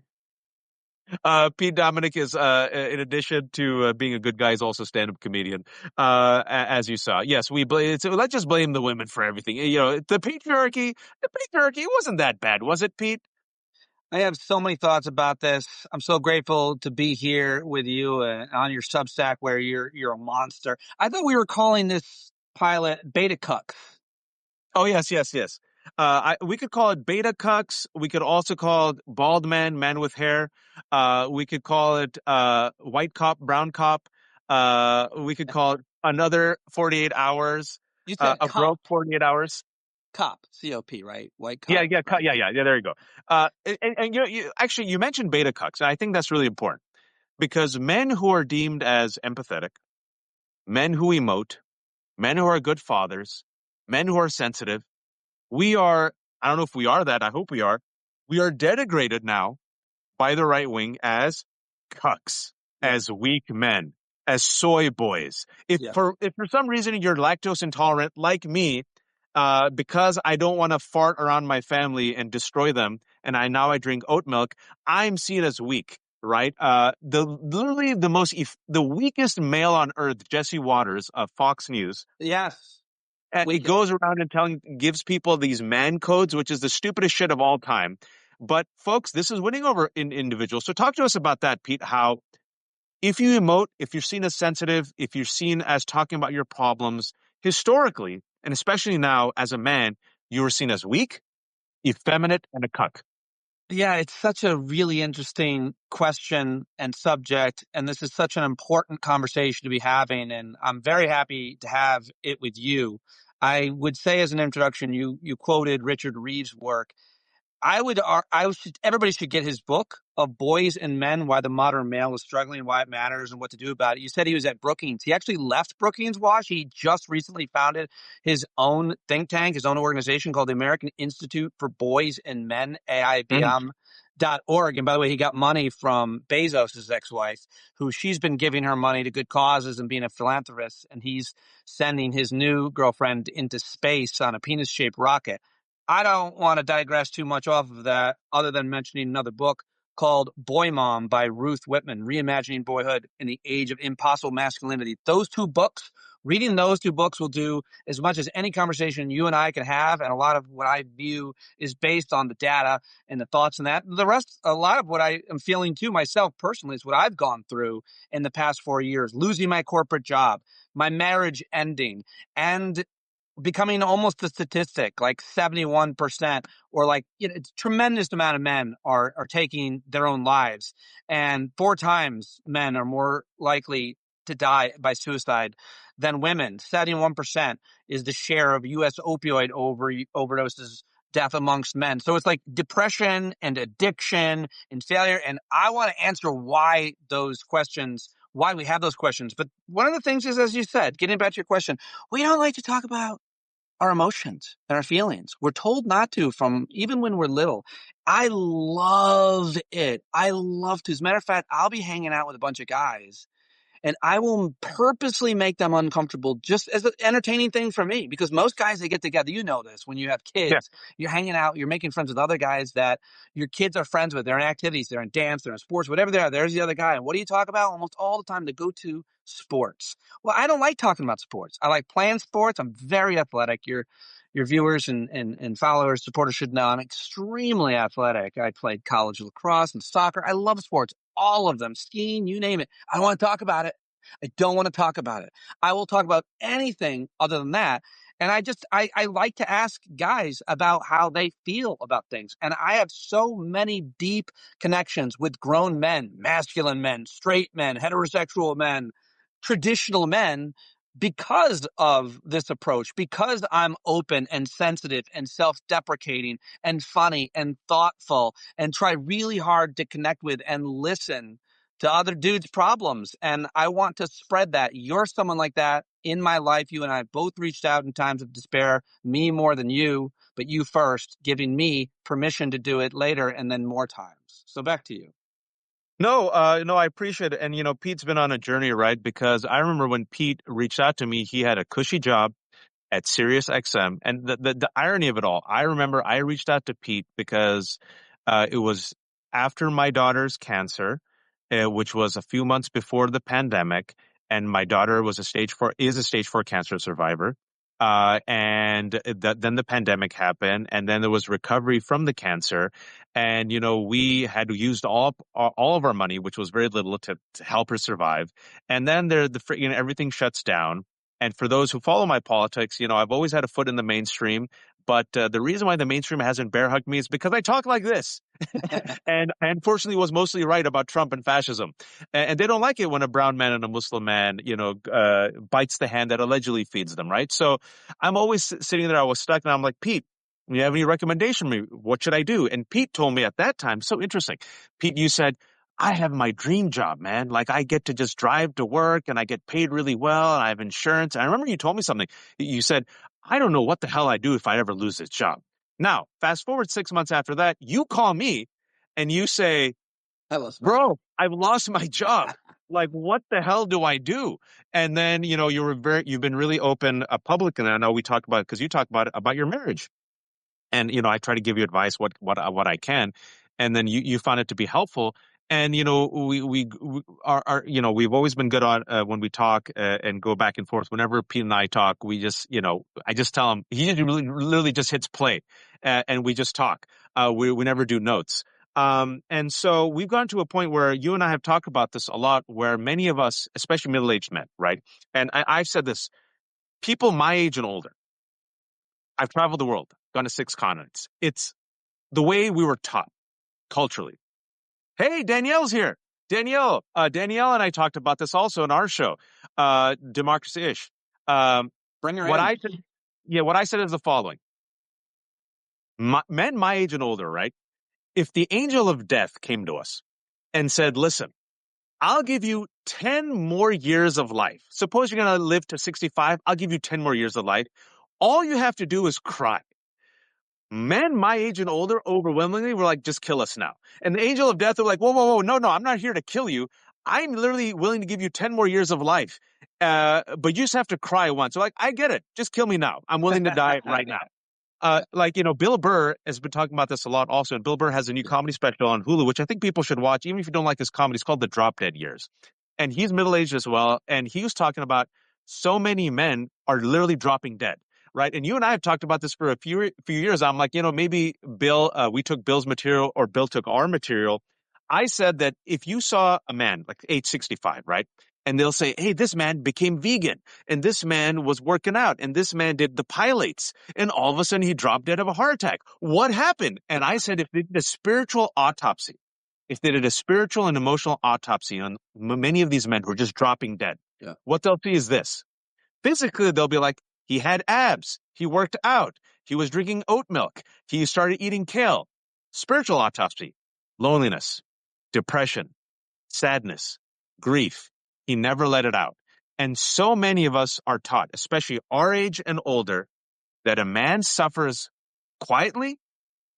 Pete Dominic is, in addition to being a good guy, is also a stand-up comedian, as you saw. Yes, let's just blame the women for everything. You know, the patriarchy wasn't that bad, was it, Pete? I have so many thoughts about this. I'm so grateful to be here with you on your Substack where you're a monster. I thought we were calling this pilot beta cucks. Oh, yes. We could call it beta cucks. We could also call it bald man with hair. We could call it white cop, brown cop. We could call it another 48 hours. You said a broke 48 hours. Cop, C-O-P, right? White cop. Yeah, right? yeah. There you go. And you mentioned beta cucks, and I think that's really important because men who are deemed as empathetic, men who emote, men who are good fathers, men who are sensitive, I don't know if we are that, I hope we are denigrated now by the right wing as cucks, as weak men, as soy boys. If for some reason you're lactose intolerant like me, because I don't want to fart around my family and destroy them, and I drink oat milk, I'm seen as weak, right? Literally the weakest male on earth, Jesse Waters of Fox News. Yes. And he goes around and gives people these man codes, which is the stupidest shit of all time. But folks, this is winning over individuals. So talk to us about that, Pete, how if you emote, if you're seen as sensitive, if you're seen as talking about your problems, historically, and especially now as a man, you were seen as weak, effeminate, and a cuck. Yeah, it's such a really interesting question and subject, and this is such an important conversation to be having, and I'm very happy to have it with you. I would say as an introduction, you quoted Richard Reeves' work. Everybody should get his book of Boys and Men, Why the Modern Male is Struggling, Why It Matters, and What to Do About it. You said he was at Brookings. He actually left Brookings Wash. He just recently founded his own think tank, his own organization called the American Institute for Boys and Men, AIBM.org. And by the way, he got money from Bezos' ex-wife, who she's been giving her money to good causes and being a philanthropist. And he's sending his new girlfriend into space on a penis-shaped rocket. I don't want to digress too much off of that other than mentioning another book called Boy Mom by Ruth Whitman, Reimagining Boyhood in the Age of Impossible Masculinity. Those two books, reading those two books will do as much as any conversation you and I can have, and a lot of what I view is based on the data and the thoughts and that. The rest, a lot of what I am feeling too myself personally is what I've gone through in the past 4 years, losing my corporate job, my marriage ending, and becoming almost a statistic, like 71%, or like, it's a tremendous amount of men are taking their own lives. And 4 times men are more likely to die by suicide than women. 71% is the share of U.S. opioid overdoses death amongst men. So it's like depression and addiction and failure. And I want to answer why we have those questions. But one of the things is, as you said, getting back to your question, we don't like to talk about our emotions and our feelings. We're told not to from even when we're little. I love it. I love to. As a matter of fact, I'll be hanging out with a bunch of guys and I will purposely make them uncomfortable just as an entertaining thing for me. Because most guys, they get together, you know this, when you have kids, you're hanging out, you're making friends with other guys that your kids are friends with. They're in activities, they're in dance, they're in sports, whatever they are, there's the other guy. And what do you talk about? Almost all the time, they go to sports. Well, I don't like talking about sports. I like playing sports. I'm very athletic. Your viewers and followers, supporters should know I'm extremely athletic. I played college lacrosse and soccer. I love sports. All of them, skiing, you name it. I don't want to talk about it. I don't want to talk about it. I will talk about anything other than that. And I like to ask guys about how they feel about things. And I have so many deep connections with grown men, masculine men, straight men, heterosexual men, traditional men, because of this approach, because I'm open and sensitive and self-deprecating and funny and thoughtful and try really hard to connect with and listen to other dudes' problems. And I want to spread that. You're someone like that in my life. You and I both reached out in times of despair, me more than you, but you first, giving me permission to do it later and then more times. So back to you. No, I appreciate it. And, Pete's been on a journey, right? Because I remember when Pete reached out to me, he had a cushy job at Sirius XM. And the irony of it all, I remember I reached out to Pete because it was after my daughter's cancer, which was a few months before the pandemic. And my daughter is a stage 4 cancer survivor. Then the pandemic happened, and then there was recovery from the cancer. And, we had used all of our money, which was very little, to help her survive. And then everything shuts down. And for those who follow my politics, I've always had a foot in the mainstream. But the reason why the mainstream hasn't bear hugged me is because I talk like this. And I unfortunately was mostly right about Trump and fascism. And they don't like it when a brown man and a Muslim man, bites the hand that allegedly feeds them, right? So I'm always sitting there. I was stuck, and I'm like, Pete, you have any recommendation for me? What should I do? And Pete told me at that time, so interesting. Pete, you said, I have my dream job, man. Like, I get to just drive to work and I get paid really well and I have insurance. And I remember you told me something. You said, I don't know what the hell I do if I ever lose this job. Now, fast forward 6 months after that, you call me and you say, bro, I've lost my job. Like, what the hell do I do? And then, you've been really open publicly. And I know we talked about it because you talked about your marriage. And, I try to give you advice, what I can. And then you found it to be helpful. And, we've always been good on when we talk and go back and forth. Whenever Pete and I talk, we just, I just tell him, he literally just hits play and we just talk. We never do notes. And so we've gotten to a point where you and I have talked about this a lot, where many of us, especially middle-aged men, right? And I've said this, people my age and older, I've traveled the world, gone to 6 continents. It's the way we were taught culturally. Hey, Danielle's here. Danielle and I talked about this also in our show, Democracy-ish. Bring her in. What I said is the following. Men my age and older, right? If the angel of death came to us and said, listen, I'll give you 10 more years of life. Suppose you're going to live to 65. I'll give you 10 more years of life. All you have to do is cry. Men my age and older overwhelmingly were like, just kill us now. And the angel of death were like, whoa, no, I'm not here to kill you. I'm literally willing to give you 10 more years of life. But you just have to cry once. So like, I get it. Just kill me now. I'm willing to die right now. Bill Burr has been talking about this a lot also. And Bill Burr has a new comedy special on Hulu, which I think people should watch, even if you don't like his comedy. It's called The Drop Dead Years. And he's middle-aged as well. And he was talking about so many men are literally dropping dead. Right. And you and I have talked about this for a few years. I'm like, maybe Bill, we took Bill's material or Bill took our material. I said that if you saw a man like age 65, right, And they'll say, hey, this man became vegan, and this man was working out, and this man did the pilates, and all of a sudden he dropped dead of a heart attack. What happened? And I said, if they did a spiritual autopsy, if they did a spiritual and emotional autopsy on many of these men who are just dropping dead, what they'll see is this. Physically, they'll be like, he had abs, he worked out, he was drinking oat milk, he started eating kale. Spiritual autopsy, loneliness, depression, sadness, grief. He never let it out. And so many of us are taught, especially our age and older, that a man suffers quietly.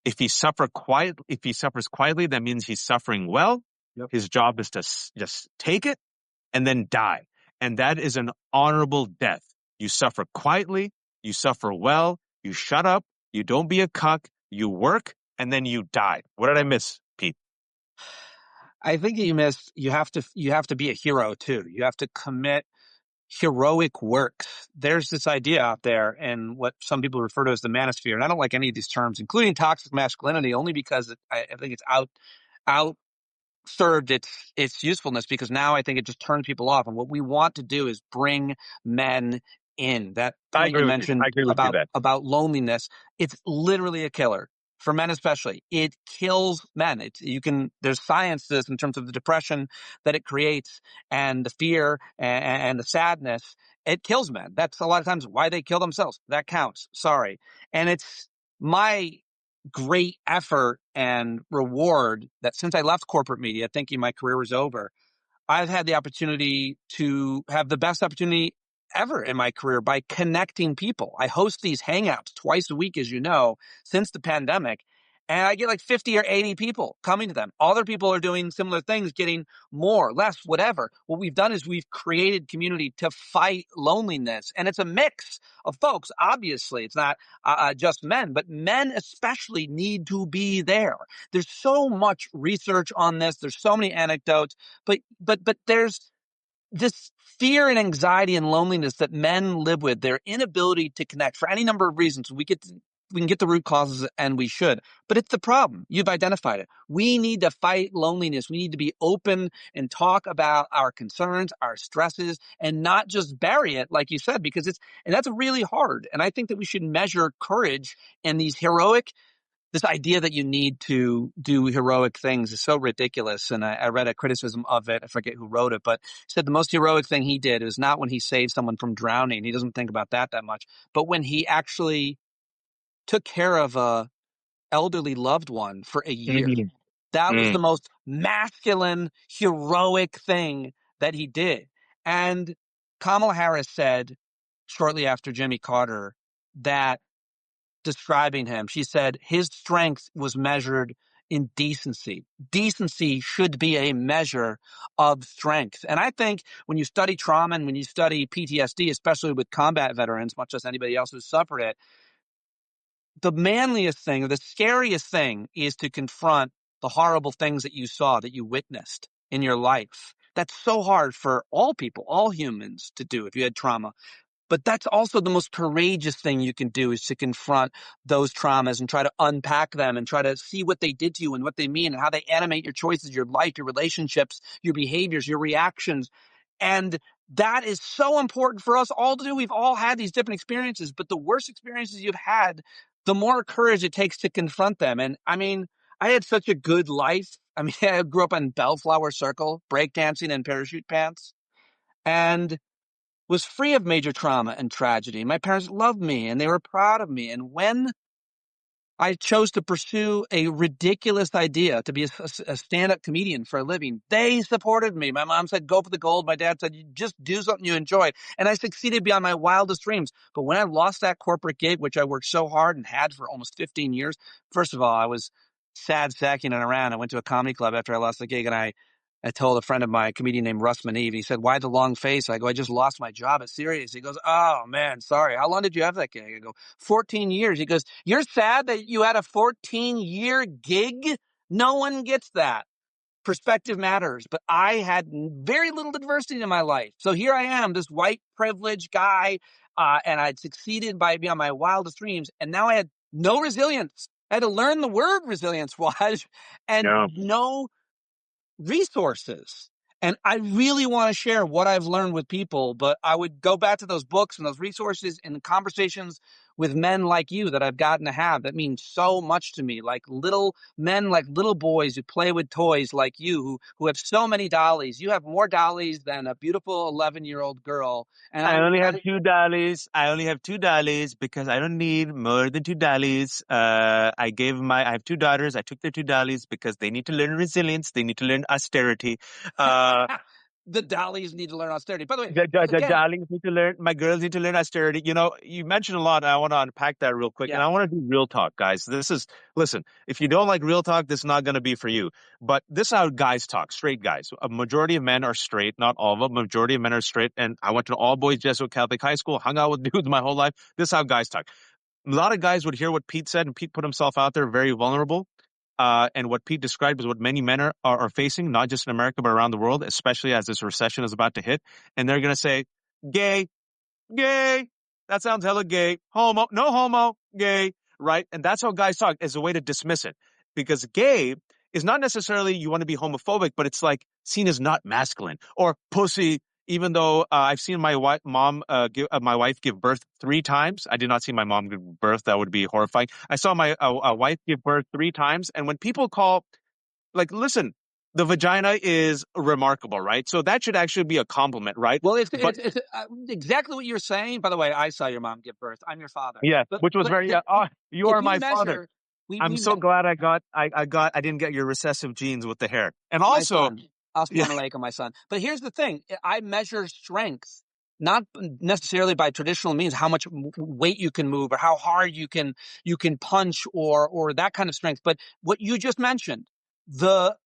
If he suffers quietly, that means he's suffering well. His job is to just take it and then die. And that is an honorable death. You suffer quietly, you suffer well, you shut up, you don't be a cuck, you work, and then you die. What did I miss, Pete? I think you missed, you have to be a hero too. You have to commit heroic works. There's this idea out there and what some people refer to as the manosphere. And I don't like any of these terms, including toxic masculinity, only because I think it's served its usefulness, because now I think it just turns people off. And what we want to do is bring men in. That point you mentioned about loneliness, it's literally a killer. For men especially, it kills men. There's science to this in terms of the depression that it creates and the fear and the sadness. It kills men. That's a lot of times why they kill themselves. That counts. Sorry. And it's my great effort and reward that since I left corporate media, thinking my career was over, I've had the opportunity to have the best opportunity ever in my career by connecting people. I host these hangouts twice a week, as you know, since the pandemic. And I get like 50 or 80 people coming to them. Other people are doing similar things, getting more, less, whatever. What we've done is we've created community to fight loneliness. And it's a mix of folks. Obviously, it's not just men, but men especially need to be there. There's so much research on this. There's so many anecdotes, but there's this fear and anxiety and loneliness that men live with, their inability to connect for any number of reasons. We can get the root causes, and we should. But it's the problem. You've identified it. We need to fight loneliness. We need to be open and talk about our concerns, our stresses, and not just bury it, like you said, because and that's really hard. And I think that we should measure courage and this idea that you need to do heroic things is so ridiculous. And I read a criticism of it. I forget who wrote it, but he said the most heroic thing he did is not when he saved someone from drowning. He doesn't think about that much, but when he actually took care of a elderly loved one for a year. That was the most masculine, heroic thing that he did. And Kamala Harris said shortly after Jimmy Carter that, describing him, she said his strength was measured in decency. Decency should be a measure of strength. And I think when you study trauma and when you study PTSD, especially with combat veterans, much as anybody else who's suffered it, the manliest thing or the scariest thing is to confront the horrible things that you saw, that you witnessed in your life. That's so hard for all people, all humans to do if you had trauma. But that's also the most courageous thing you can do, is to confront those traumas and try to unpack them and try to see what they did to you and what they mean and how they animate your choices, your life, your relationships, your behaviors, your reactions. And that is so important for us all to do. We've all had these different experiences, but the worst experiences you've had, the more courage it takes to confront them. And I mean, I had such a good life. I mean, I grew up on Bellflower Circle, breakdancing and parachute pants, and was free of major trauma and tragedy. My parents loved me and they were proud of me. And when I chose to pursue a ridiculous idea to be a stand-up comedian for a living, they supported me. My mom said, go for the gold. My dad said, just do something you enjoy. And I succeeded beyond my wildest dreams. But when I lost that corporate gig, which I worked so hard and had for almost 15 years, first of all, I was sad sacking it around. I went to a comedy club after I lost the gig, and I told a friend of mine, a comedian named Russ Maneve, he said, why the long face? I go, I just lost my job at Sirius. He goes, oh, man, sorry. How long did you have that gig? I go, 14 years. He goes, you're sad that you had a 14-year gig? No one gets that. Perspective matters. But I had very little adversity in my life. So here I am, this white privileged guy, and I'd succeeded beyond my wildest dreams. And now I had no resilience. I had to learn the word resilience, Waj, and no resources. And I really want to share what I've learned with people, but I would go back to those books and those resources and the conversations with men like you that I've gotten to have that mean so much to me, like little men, like little boys who play with toys like you, who have so many dollies. You have more dollies than a beautiful 11-year-old girl. And I only have $2. I only have $2 because I don't need more than $2. I have 2 daughters. I took their $2 because they need to learn resilience. They need to learn austerity. The dollies need to learn austerity. By the way, The darlings need to learn. My girls need to learn austerity. You know, you mentioned a lot. And I want to unpack that real quick, and I want to do real talk, guys. Listen. If you don't like real talk, this is not going to be for you. But this is how guys talk. Straight guys. A majority of men are straight. Not all of them. A majority of men are straight. And I went to an all boys Jesuit Catholic high school. Hung out with dudes my whole life. This is how guys talk. A lot of guys would hear what Pete said, and Pete put himself out there very vulnerable. And what Pete described is what many men are facing, not just in America, but around the world, especially as this recession is about to hit. And they're going to say, gay, that sounds hella gay, homo, no homo, gay, right? And that's how guys talk, as a way to dismiss it. Because gay is not necessarily you want to be homophobic, but it's like seen as not masculine. Or pussy, even though I've seen my wife give birth 3 times. I did not see my mom give birth. That would be horrifying. I saw my wife give birth 3 times. And when people call, like, listen, the vagina is remarkable, right? So that should actually be a compliment, right? Well, it's exactly what you're saying. By the way, I saw your mom give birth. I'm your father. Yeah, which was very. You are my father. I'm so glad I didn't get your recessive genes with the hair, and also. Lake on my son. But here's the thing. I measure strength, not necessarily by traditional means, how much weight you can move or how hard you can punch or that kind of strength. But what you just mentioned, the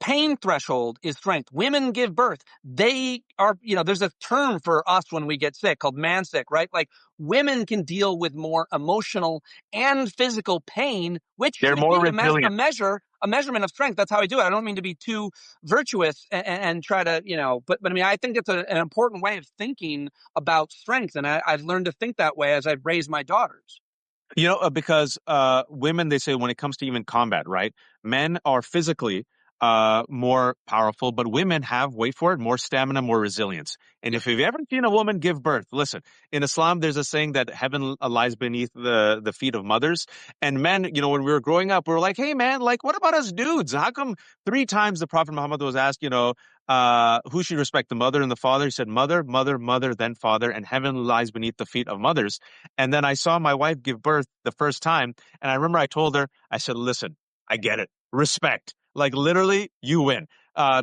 pain threshold is strength. Women give birth. They are, there's a term for us when we get sick called man sick, right? Like women can deal with more emotional and physical pain, which they're more resilient. A measurement of strength. That's how I do it. I don't mean to be too virtuous and try to, but I mean, I think it's an important way of thinking about strength. And I've learned to think that way as I've raised my daughters. Because women, they say when it comes to even combat, right? Men are physically more powerful, but women have, wait for it, more stamina, more resilience. And if you've ever seen a woman give birth, listen, in Islam, there's a saying that heaven lies beneath the feet of mothers. And men, when we were growing up, we were like, hey, man, like, what about us dudes? How come 3 times the Prophet Muhammad was asked, who should respect the mother and the father? He said, mother, mother, mother, then father, and heaven lies beneath the feet of mothers. And then I saw my wife give birth the first time. And I remember I told her, I said, listen, I get it. Respect. Like literally, you win.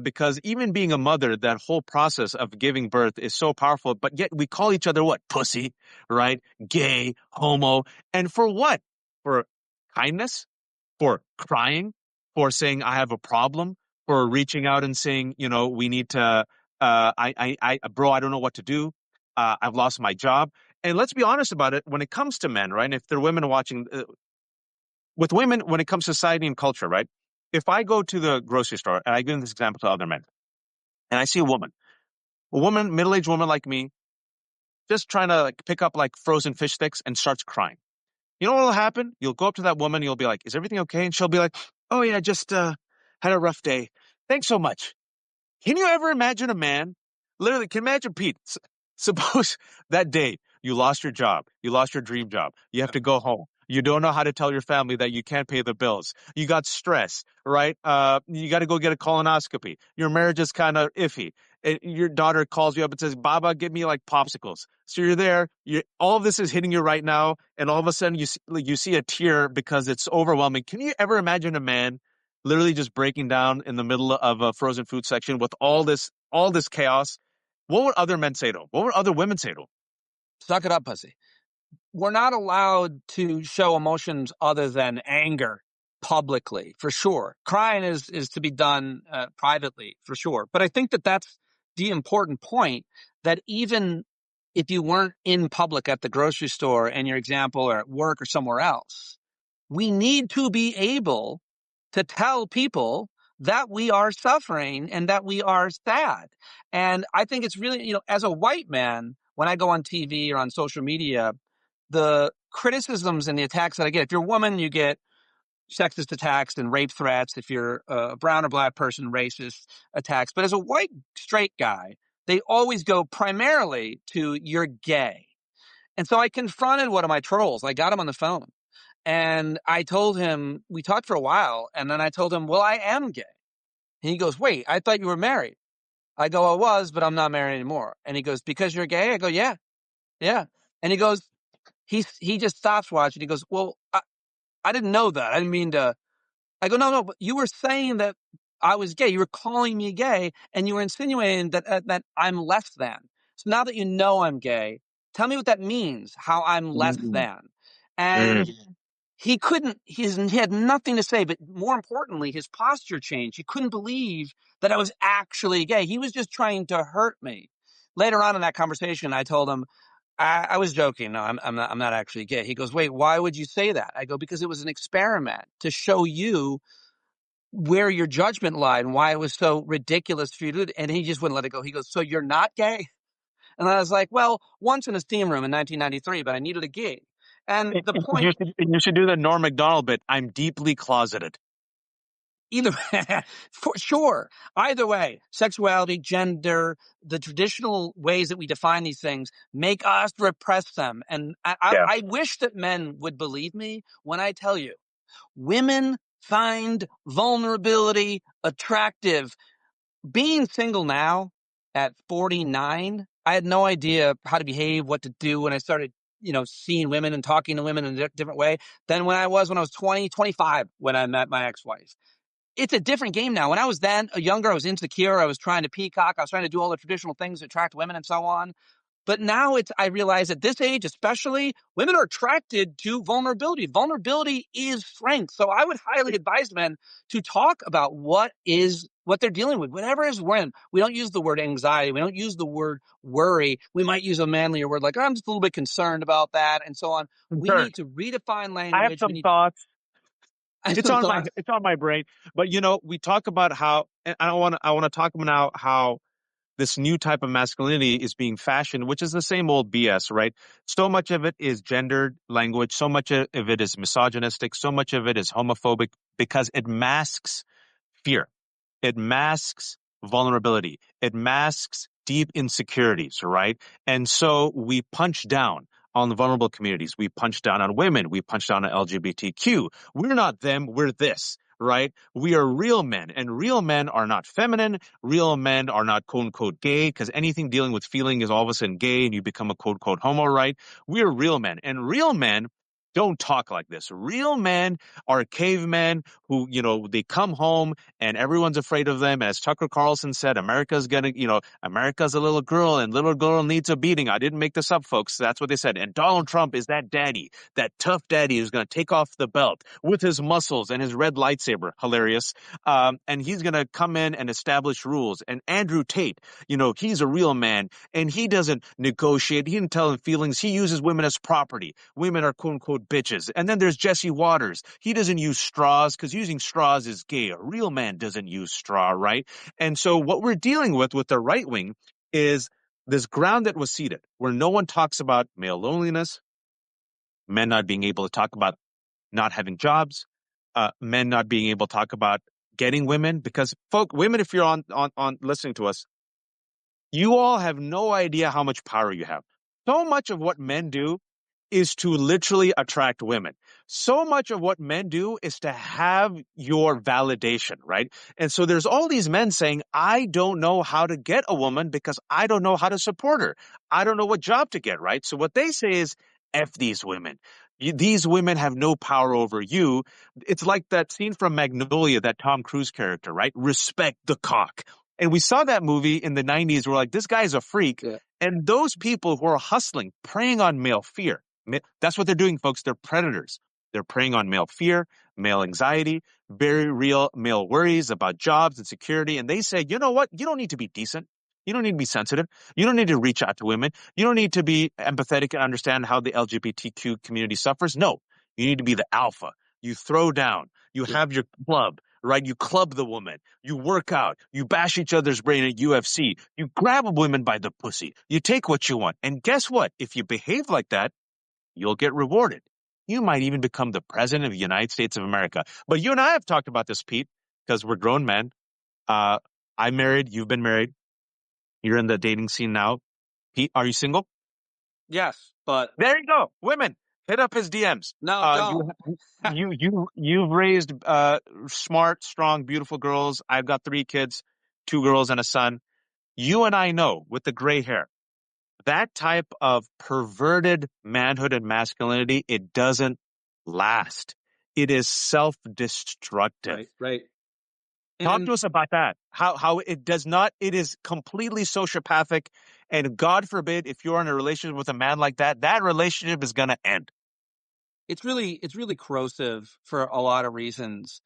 Because even being a mother, that whole process of giving birth is so powerful, but yet we call each other what? Pussy, right? Gay, homo. And for what? For kindness? For crying? For saying I have a problem? For reaching out and saying, we need to, bro, I don't know what to do. I've lost my job. And let's be honest about it. When it comes to men, right? And if there are women watching, with women, when it comes to society and culture, right? If I go to the grocery store, and I give this example to other men, and I see a woman, middle-aged woman like me, just trying to pick up frozen fish sticks and starts crying. You know what will happen? You'll go up to that woman, you'll be like, is everything okay? And she'll be like, oh yeah, just had a rough day. Thanks so much. Can you ever imagine a man? Literally, can you imagine Pete? Suppose that day you lost your job, you lost your dream job, you have to go home. You don't know how to tell your family that you can't pay the bills. You got stress, right? You got to go get a colonoscopy. Your marriage is kind of iffy. Your daughter calls you up and says, Baba, give me popsicles. So you're there. All of this is hitting you right now. And all of a sudden you see a tear because it's overwhelming. Can you ever imagine a man literally just breaking down in the middle of a frozen food section with all this chaos? What would other men say to him? What would other women say to him? Suck it up, pussy. We're not allowed to show emotions other than anger publicly, for sure. Crying is to be done privately, for sure. But I think that's the important point, that even if you weren't in public at the grocery store, in your example, or at work or somewhere else, we need to be able to tell people that we are suffering and that we are sad. And I think it's really, as a white man, when I go on TV or on social media, the criticisms and the attacks that I get, if you're a woman, you get, sexist attacks and rape threats. If you're a brown or black person, racist attacks. But as a white straight guy, they always go primarily to you're gay. And so I confronted one of my trolls. I got him on the phone and I told him, we talked for a while. And then I told him, well, I am gay. And he goes, wait, I thought you were married. I go, I was, but I'm not married anymore. And he goes, because you're gay? I go, yeah. And he goes, he just stops watching. He goes, well, I didn't know that. I didn't mean to. I go, no, but you were saying that I was gay. You were calling me gay, and you were insinuating that I'm less than. So now that you know I'm gay, tell me what that means, how I'm less than. And he had nothing to say, but more importantly, his posture changed. He couldn't believe that I was actually gay. He was just trying to hurt me. Later on in that conversation, I told him, I was joking. No, I'm not actually gay. He goes, wait, why would you say that? I go, because it was an experiment to show you where your judgment lied and why it was so ridiculous for you to do it. And he just wouldn't let it go. He goes, so you're not gay? And I was like, well, once in a steam room in 1993, but I needed a gig. And the point... You should do the Norm Macdonald bit. I'm deeply closeted. Either for sure. Either way, sexuality, gender, the traditional ways that we define these things make us repress them. And I wish that men would believe me when I tell you, women find vulnerability attractive. Being single now at 49, I had no idea how to behave, what to do when I started, seeing women and talking to women in a different way than when I was 20, 25 when I met my ex-wife. It's a different game now. When I was younger, I was insecure. I was trying to peacock. I was trying to do all the traditional things that attract women and so on. But now I realize at this age, especially, women are attracted to vulnerability. Vulnerability is strength. So I would highly advise men to talk about what they're dealing with, whatever is when. We don't use the word anxiety. We don't use the word worry. We might use a manlier word like, I'm just a little bit concerned about that and so on. We need to redefine language. I have some thoughts. It's on my brain. But we talk about how, and I want to talk about how this new type of masculinity is being fashioned, which is the same old BS, right? So much of it is gendered language, so much of it is misogynistic, so much of it is homophobic because it masks fear. It masks vulnerability. It masks deep insecurities, right? And so we punch down on the vulnerable communities. We punch down on women. We punch down on LGBTQ. We're not them. We're this, right? We are real men, and real men are not feminine. Real men are not quote unquote gay, because anything dealing with feeling is all of a sudden gay and you become a quote unquote homo, right? We're real men, and real men don't talk like this. Real men are cavemen who, they come home and everyone's afraid of them. As Tucker Carlson said, America's a little girl and little girl needs a beating. I didn't make this up, folks. That's what they said. And Donald Trump is that daddy, that tough daddy who's going to take off the belt with his muscles and his red lightsaber. Hilarious. And he's going to come in and establish rules. And Andrew Tate, he's a real man and he doesn't negotiate. He doesn't tell them feelings. He uses women as property. Women are quote unquote bitches. And then there's Jesse Waters. He doesn't use straws because using straws is gay. A real man doesn't use straw, right? And so what we're dealing with the right wing is this ground that was seeded where no one talks about male loneliness, men not being able to talk about not having jobs, men not being able to talk about getting women, because women, if you're on listening to us, you all have no idea how much power you have. So much of what men do is to literally attract women. So much of what men do is to have your validation, right? And so there's all these men saying, I don't know how to get a woman because I don't know how to support her. I don't know what job to get, right? So what they say is, F these women. These women have no power over you. It's like that scene from Magnolia, that Tom Cruise character, right? Respect the cock. And we saw that movie in the 90s. We're like, this guy's a freak. Yeah. And those people who are hustling, preying on male fear, that's what they're doing, folks. They're predators. They're preying on male fear, male anxiety, very real male worries about jobs and security. And they say, you know what? You don't need to be decent. You don't need to be sensitive. You don't need to reach out to women. You don't need to be empathetic and understand how the LGBTQ community suffers. No, you need to be the alpha. You throw down. You have your club, right? You club the woman. You work out. You bash each other's brain at UFC. You grab a woman by the pussy. You take what you want. And guess what? If you behave like that, you'll get rewarded. you might even become the president of the United States of America. But you and I have talked about this, Pete, because we're grown men. I'm married. You've been married. You're in the dating scene now. Pete, are you single? Yes, but there you go. Women, hit up his DMs. No, don't. You've raised smart, strong, beautiful girls. I've got 3 kids, 2 girls and a son. You and I know, with the gray hair, that type of perverted manhood and masculinity, it doesn't last. It is self-destructive. Right. Talk to us about that. How it does not, it is completely sociopathic. And God forbid, if you're in a relationship with a man like that, that relationship is going to end. It's really corrosive for a lot of reasons.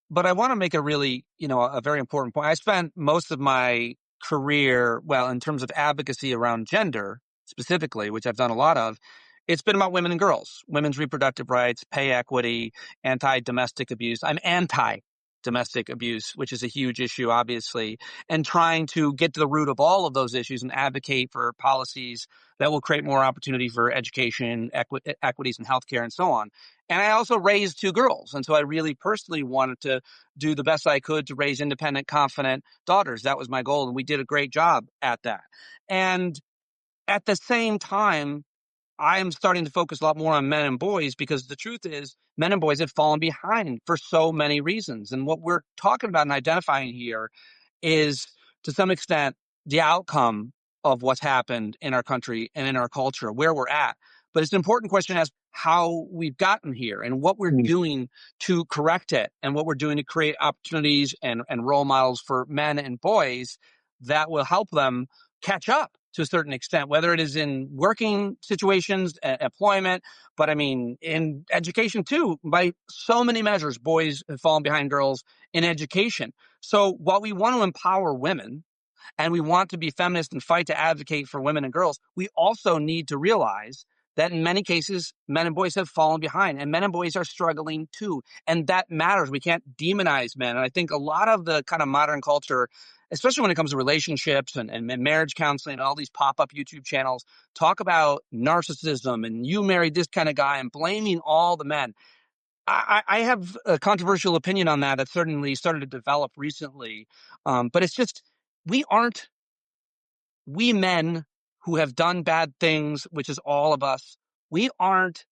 But I want to make a really, a very important point. I spent most of my career, well, in terms of advocacy around gender specifically, which I've done a lot of, it's been about women and girls, women's reproductive rights, pay equity, anti-domestic abuse. I'm anti-domestic abuse, which is a huge issue, obviously, and trying to get to the root of all of those issues and advocate for policies that will create more opportunity for education, equities in healthcare, and so on. And I also raised 2 girls. And so I really personally wanted to do the best I could to raise independent, confident daughters. That was my goal. And we did a great job at that. And at the same time, I'm starting to focus a lot more on men and boys, because the truth is men and boys have fallen behind for so many reasons. And what we're talking about and identifying here is, to some extent, the outcome of what's happened in our country and in our culture, where we're at. But it's an important question as how we've gotten here and what we're doing to correct it, and what we're doing to create opportunities and role models for men and boys that will help them catch up to a certain extent, whether it is in working situations, employment, but I mean, in education too. By so many measures, boys have fallen behind girls in education. So while we want to empower women and we want to be feminist and fight to advocate for women and girls, we also need to realize that in many cases, men and boys have fallen behind, and men and boys are struggling too. And that matters. We can't demonize men. And I think a lot of the kind of modern culture, especially when it comes to relationships and marriage counseling and all these pop-up YouTube channels, talk about narcissism and you married this kind of guy and blaming all the men. I have a controversial opinion on that certainly started to develop recently. But it's just, we men who have done bad things, which is all of us, we aren't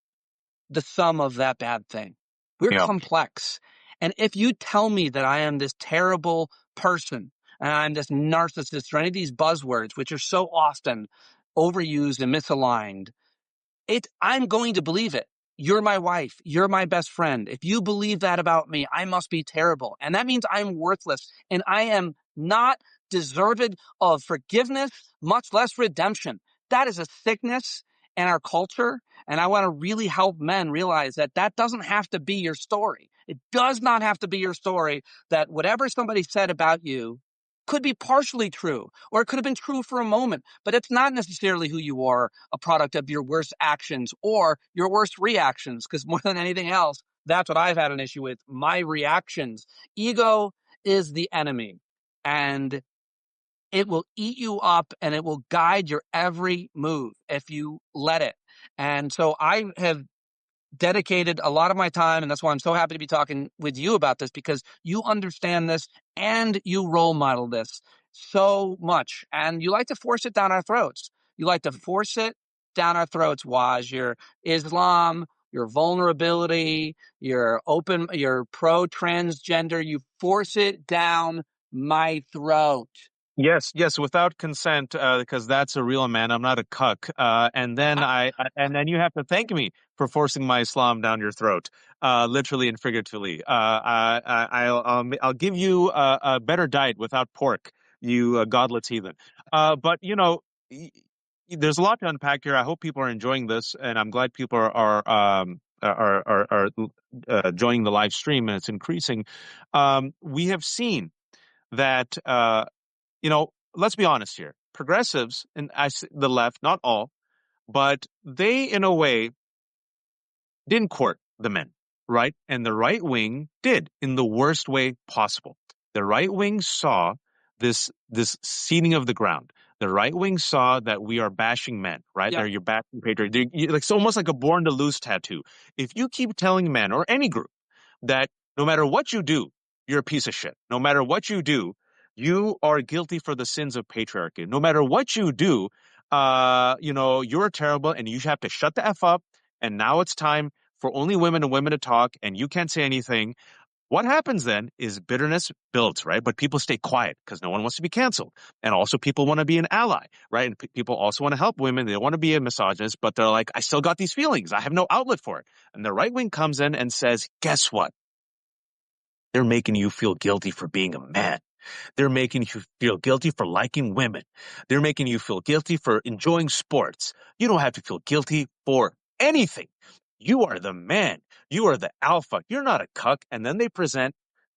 the sum of that bad thing. We're complex. And if you tell me that I am this terrible person and I'm this narcissist or any of these buzzwords, which are so often overused and misaligned, I'm going to believe it. You're my wife. You're my best friend. If you believe that about me, I must be terrible. And that means I'm worthless and I am not deserved of forgiveness, much less redemption. That is a sickness in our culture. And I want to really help men realize that that doesn't have to be your story. It does not have to be your story, that whatever somebody said about you could be partially true, or it could have been true for a moment, but it's not necessarily who you are, a product of your worst actions or your worst reactions, because more than anything else, that's what I've had an issue with, my reactions. Ego is the enemy, and it will eat you up and it will guide your every move if you let it. And so I have dedicated a lot of my time, and that's why I'm so happy to be talking with you about this, because you understand this and you role model this so much, and you like to force it down our throats. You like to force it down our throats, Waj. Your Islam, your vulnerability, your pro-transgender, you force it down my throat. Yes, without consent, because that's a real man. I'm not a cuck. And then then you have to thank me for forcing my Islam down your throat, literally and figuratively. I'll give you a better diet without pork, you godless heathen. But there's a lot to unpack here. I hope people are enjoying this, and I'm glad people are joining the live stream, and it's increasing. We have seen that. Let's be honest here. Progressives, and the left, not all, but they, in a way, didn't court the men, right? And the right wing did, in the worst way possible. The right wing saw this seeding of the ground. The right wing saw that we are bashing men, right? Yeah. You're bashing patriot. It's almost like a born to lose tattoo. If you keep telling men or any group that no matter what you do, you're a piece of shit. No matter what you do, you are guilty for the sins of patriarchy. No matter what you do, you're terrible and you have to shut the F up. And now it's time for only women and women to talk and you can't say anything. What happens then is bitterness builds, right? But people stay quiet because no one wants to be canceled. And also people want to be an ally, right? And people also want to help women. They don't want to be a misogynist, but they're like, I still got these feelings. I have no outlet for it. And the right wing comes in and says, guess what? They're making you feel guilty for being a man. They're making you feel guilty for liking women. They're making you feel guilty for enjoying sports. You don't have to feel guilty for anything. You are the man. You are the alpha. You're not a cuck. And then they present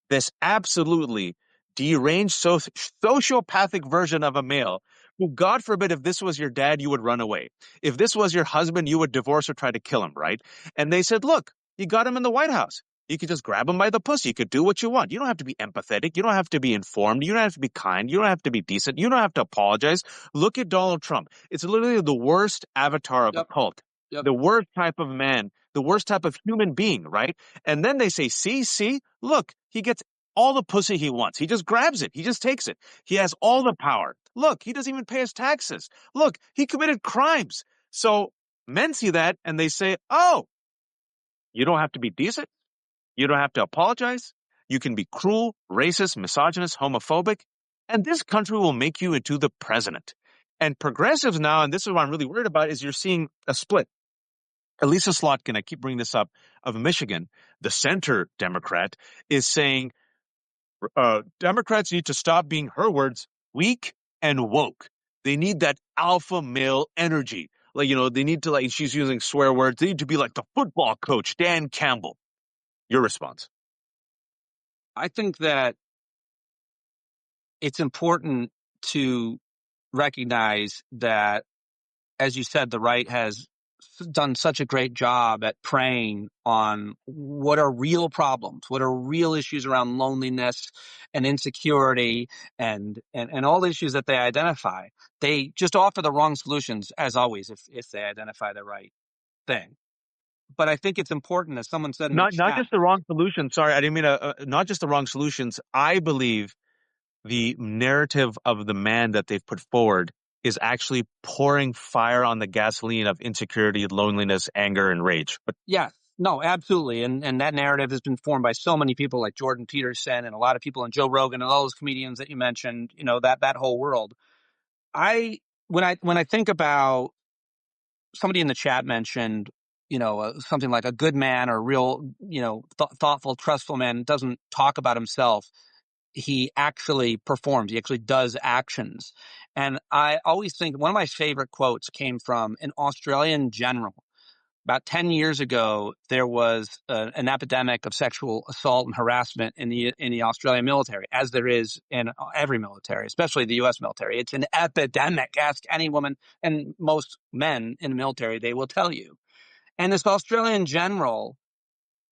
this absolutely deranged sociopathic version of a male who, God forbid, if this was your dad, you would run away. If this was your husband, you would divorce or try to kill him, right? And they said, look, you got him in the White House. You could just grab him by the pussy. You could do what you want. You don't have to be empathetic. You don't have to be informed. You don't have to be kind. You don't have to be decent. You don't have to apologize. Look at Donald Trump. It's literally the worst avatar of a cult. The worst type of man, the worst type of human being, right? And then they say, see, look, he gets all the pussy he wants. He just grabs it. He just takes it. He has all the power. Look, he doesn't even pay his taxes. Look, he committed crimes. So men see that and they say, oh, you don't have to be decent. You don't have to apologize. You can be cruel, racist, misogynist, homophobic, and this country will make you into the president. And progressives now, and this is what I'm really worried about, is you're seeing a split. Elisa Slotkin, I keep bringing this up, of Michigan, the center Democrat, is saying Democrats need to stop being, her words, weak and woke. They need that alpha male energy. Like, they need to, she's using swear words. They need to be like the football coach, Dan Campbell. Your response? I think that it's important to recognize that, as you said, the right has done such a great job at preying on what are real problems, what are real issues around loneliness and insecurity and all the issues that they identify. They just offer the wrong solutions, as always, if they identify the right thing. But I think it's important, as someone said in the chat. Not just the wrong solutions. Sorry, I didn't mean not just the wrong solutions. I believe the narrative of the man that they've put forward is actually pouring fire on the gasoline of insecurity, loneliness, anger, and rage. But yes, no, absolutely. And that narrative has been formed by so many people like Jordan Peterson and a lot of people, and Joe Rogan and all those comedians that you mentioned, that whole world. When I think about, somebody in the chat mentioned, something like a good man or a real, thoughtful, trustful man doesn't talk about himself. He actually performs. He actually does actions. And I always think one of my favorite quotes came from an Australian general. About 10 years ago, there was an epidemic of sexual assault and harassment in the Australian military, as there is in every military, especially the U.S. military. It's an epidemic. Ask any woman and most men in the military, they will tell you. And this Australian general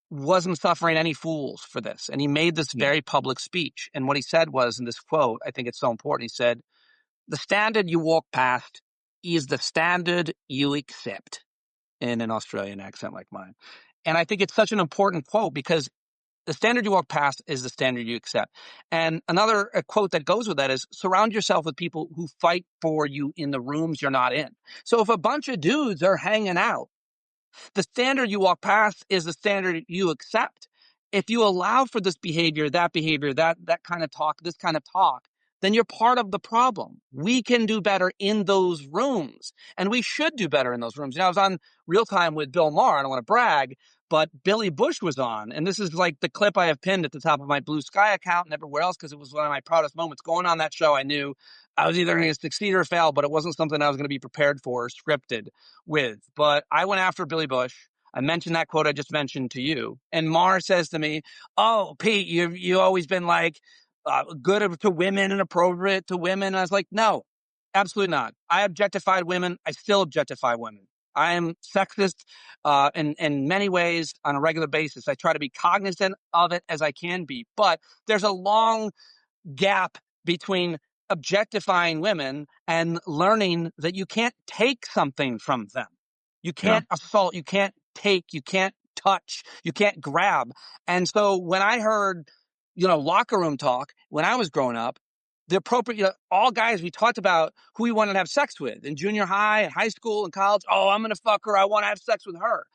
wasn't suffering any fools for this. And he made this very public speech. And what he said was, in this quote, I think it's so important, he said, "The standard you walk past is the standard you accept," in an Australian accent like mine. And I think it's such an important quote because the standard you walk past is the standard you accept. And another quote that goes with that is, surround yourself with people who fight for you in the rooms you're not in. So if a bunch of dudes are hanging out, the standard you walk past is the standard you accept. If you allow for this behavior, that kind of talk, this kind of talk, then you're part of the problem. We can do better in those rooms, and we should do better in those rooms. I was on Real Time with Bill Maher. I don't want to brag, but Billy Bush was on, and this is like the clip I have pinned at the top of my Blue Sky account and everywhere else because it was one of my proudest moments. Going on that show, I knew I was either going to succeed or fail, but it wasn't something I was going to be prepared for or scripted with. But I went after Billy Bush. I mentioned that quote I just mentioned to you, and Maher says to me, "Oh, Pete, you've always been like good to women and appropriate to women." And I was like, no, absolutely not. I objectified women. I still objectify women. I am sexist in many ways on a regular basis. I try to be cognizant of it as I can be. But there's a long gap between objectifying women and learning that you can't take something from them. You can't assault, you can't take, you can't touch, you can't grab. And so when I heard, locker room talk when I was growing up, the appropriate, all guys, we talked about who we wanted to have sex with in junior high, and high school, and college. Oh, I'm going to fuck her. I want to have sex with her.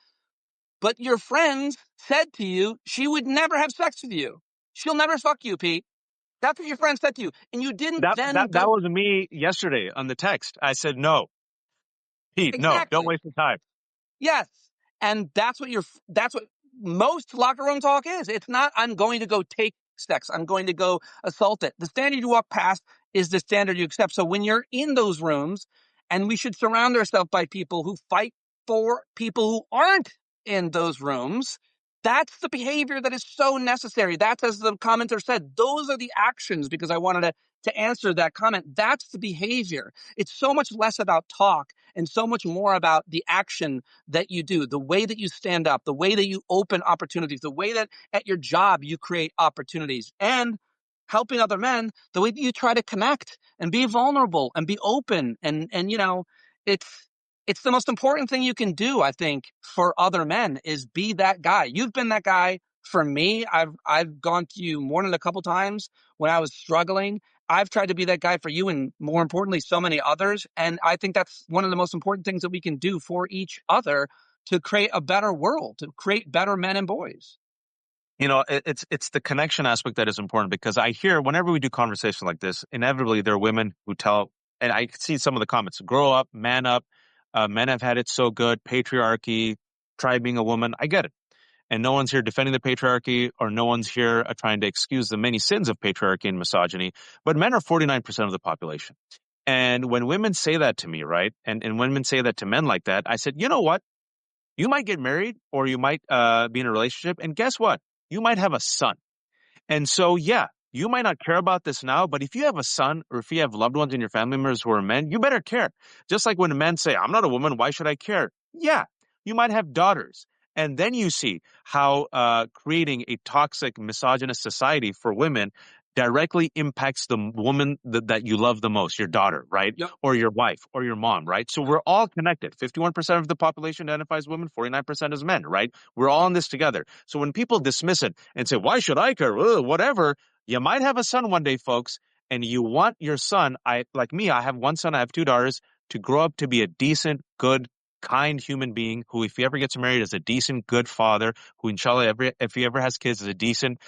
But your friends said to you, she would never have sex with you. She'll never fuck you, Pete. That's what your friend said to you. And you didn't that was me yesterday on the text. I said, no, Pete, no, don't waste the time. Yes. And that's what most locker room talk is. It's not, I'm going to go take sex. I'm going to go assault it. The standard you walk past is the standard you accept. So when you're in those rooms, and we should surround ourselves by people who fight for people who aren't in those rooms, that's the behavior that is so necessary. That's, as the commenter said, those are the actions, because I wanted to answer that comment. That's the behavior. It's so much less about talk and so much more about the action that you do, the way that you stand up, the way that you open opportunities, the way that at your job you create opportunities, and helping other men, the way that you try to connect and be vulnerable and be open. And it's the most important thing you can do, I think, for other men, is be that guy. You've been that guy for me. I've gone to you more than a couple times when I was struggling. I've tried to be that guy for you, and more importantly, so many others. And I think that's one of the most important things that we can do for each other to create a better world, to create better men and boys. It's the connection aspect that is important, because I hear whenever we do conversations like this, inevitably there are women who tell, and I see some of the comments, grow up, man up, men have had it so good, patriarchy, try being a woman. I get it. And no one's here defending the patriarchy, or no one's here trying to excuse the many sins of patriarchy and misogyny. But men are 49% of the population. And when women say that to me, right, and women say that to men like that, I said, you know what? You might get married, or you might be in a relationship, and guess what? You might have a son. And so, yeah, you might not care about this now, but if you have a son, or if you have loved ones in your family members who are men, you better care. Just like when men say, I'm not a woman, why should I care? Yeah, you might have daughters. And then you see how creating a toxic, misogynist society for women directly impacts the woman that you love the most, your daughter, right? Yep. Or your wife, or your mom, right? So we're all connected. 51% of the population identifies women, 49% as men, right? We're all in this together. So when people dismiss it and say, why should I care? Ugh, whatever. You might have a son one day, folks, and you want your son, like me, I have one son, I have two daughters, to grow up to be a decent, good, kind human being who, if he ever gets married, is a decent, good father, who, inshallah, if he ever has kids, is a decent,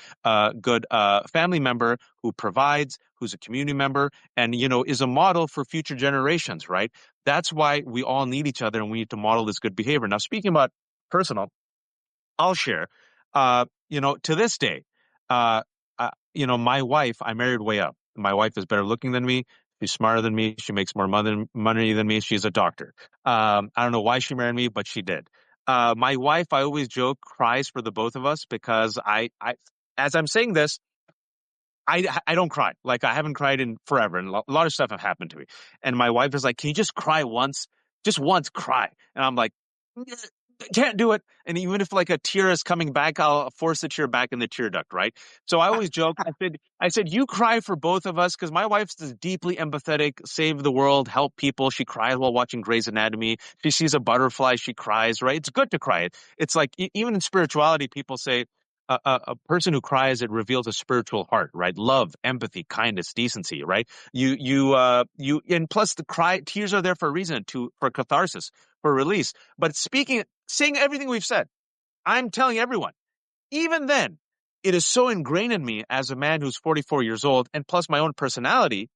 good family member who provides, who's a community member, and, is a model for future generations, right? That's why we all need each other, and we need to model this good behavior. Now, speaking about personal, I'll share, to this day, my wife, I married way up. My wife is better looking than me. She's smarter than me. She makes more money than me. She's a doctor. I don't know why she married me, but she did. My wife, I always joke, cries for the both of us, because I as I'm saying this, I don't cry. Like, I haven't cried in forever, and a lot of stuff have happened to me. And my wife is like, can you just cry once? Just once, cry. And I'm like, can't do it. And even if like a tear is coming back, I'll force the tear back in the tear duct, right? So I always joke. I said, you cry for both of us, because my wife's this deeply empathetic, save the world, help people. She cries while watching Grey's Anatomy. She sees a butterfly, she cries, right? It's good to cry. It's like, even in spirituality, people say a person who cries, it reveals a spiritual heart, right? Love, empathy, kindness, decency, right? And plus the tears are there for a reason, for catharsis, for release. But saying everything we've said, I'm telling everyone, even then, it is so ingrained in me as a man who's 44 years old, and plus my own personality,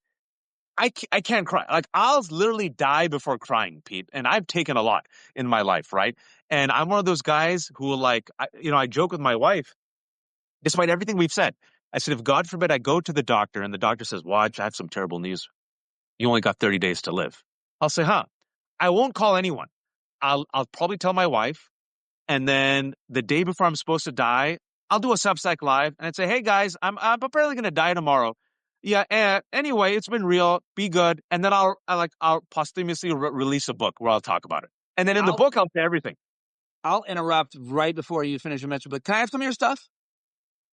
I can't cry. Like, I'll literally die before crying, Pete. And I've taken a lot in my life, right? And I'm one of those guys who, like, I joke with my wife, despite everything we've said. I said, if God forbid I go to the doctor and the doctor says, Waj, I have some terrible news. You only got 30 days to live. I'll say, I won't call anyone. I'll probably tell my wife, and then the day before I'm supposed to die, I'll do a Substack Live, and I'd say, hey guys, I'm apparently going to die tomorrow. Yeah. Anyway, it's been real. Be good. And then I'll posthumously release a book where I'll talk about it. And then in the book, I'll say everything. I'll interrupt right before you finish your mention, but can I have some of your stuff?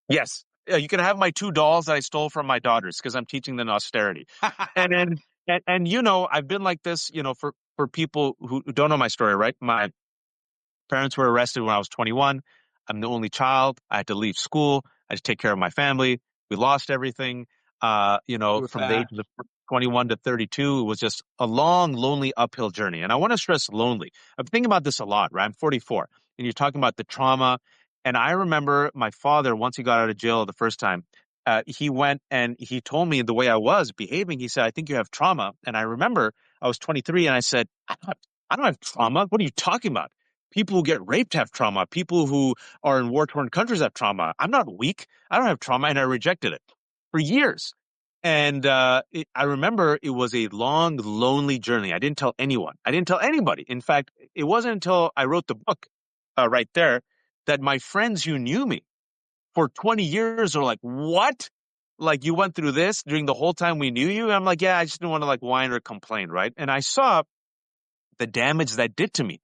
Yes. You can have my 2 dolls that I stole from my daughters because I'm teaching them austerity. And then, and I've been like this, for people who don't know my story, right? My parents were arrested when I was 21. I'm the only child. I had to leave school. I had to take care of my family. We lost everything. From the age of 21 to 32, it was just a long, lonely uphill journey. And I want to stress lonely. I'm thinking about this a lot, right? I'm 44, and you're talking about the trauma. And I remember my father, once he got out of jail the first time, he went and he told me the way I was behaving. He said, "I think you have trauma." And I remember I was 23, and I said, I don't have trauma. What are you talking about? People who get raped have trauma. People who are in war-torn countries have trauma. I'm not weak. I don't have trauma, and I rejected it for years. And I remember it was a long, lonely journey. I didn't tell anyone. I didn't tell anybody. In fact, it wasn't until I wrote the book right there that my friends who knew me for 20 years are like, "What? Like, you went through this during the whole time we knew you?" And I'm like, "Yeah, I just didn't want to whine or complain," right? And I saw the damage that did to me.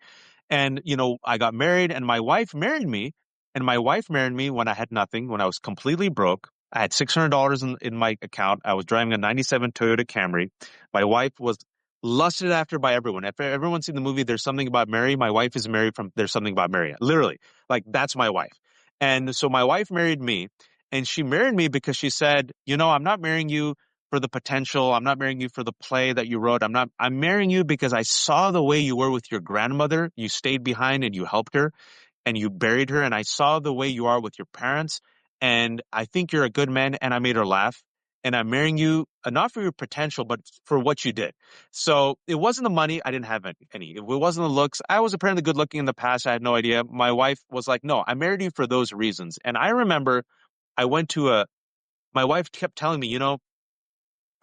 And, I got married and my wife married me. And my wife married me when I had nothing, when I was completely broke. I had $600 in my account. I was driving a 97 Toyota Camry. My wife was lusted after by everyone. If everyone's seen the movie There's Something About Mary, my wife is Mary from There's Something About Mary. Literally, that's my wife. And so my wife married me, and she married me because she said, "I'm not marrying you for the potential. I'm not marrying you for the play that you wrote. I'm marrying you because I saw the way you were with your grandmother. You stayed behind and you helped her and you buried her. And I saw the way you are with your parents. And I think you're a good man." And I made her laugh. And I'm marrying you not for your potential, but for what you did. So it wasn't the money. I didn't have any. It wasn't the looks. I was apparently good looking in the past. I had no idea. My wife was like, "No, I married you for those reasons." And I remember I went to my wife kept telling me,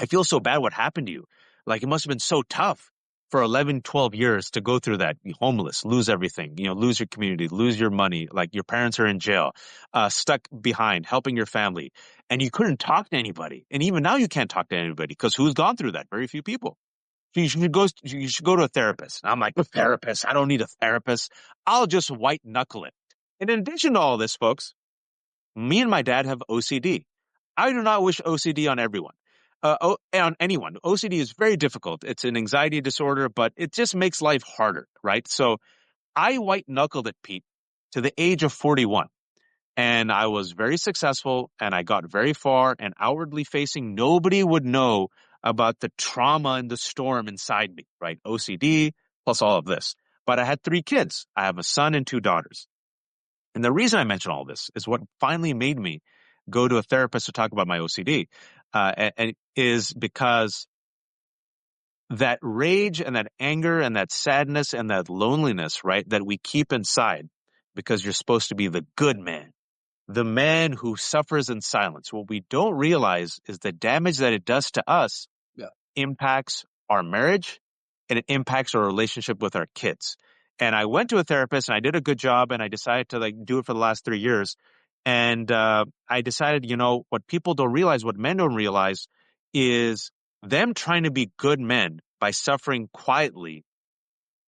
"I feel so bad what happened to you. Like, it must have been so tough for 11, 12 years to go through that. Be homeless, lose everything, lose your community, lose your money. Like, your parents are in jail, stuck behind, helping your family. And you couldn't talk to anybody. And even now you can't talk to anybody because who's gone through that? Very few people. So you should go to a therapist." And I'm like, "A therapist? I don't need a therapist. I'll just white knuckle it." And in addition to all this, folks, me and my dad have OCD. I do not wish OCD on everyone. On anyone. OCD is very difficult. It's an anxiety disorder, but it just makes life harder, right? So I white knuckled it, Pete, to the age of 41. And I was very successful and I got very far, and outwardly facing, nobody would know about the trauma and the storm inside me, right? OCD plus all of this. But I had 3 kids. I have a son and 2 daughters. And the reason I mention all this is what finally made me go to a therapist to talk about my OCD, and is because that rage and that anger and that sadness and that loneliness, right, that we keep inside because you're supposed to be the good man, the man who suffers in silence. What we don't realize is the damage that it does to us impacts our marriage and it impacts our relationship with our kids. And I went to a therapist and I did a good job, and I decided to do it for the last 3 years. And I decided, what people don't realize, what men don't realize, is them trying to be good men by suffering quietly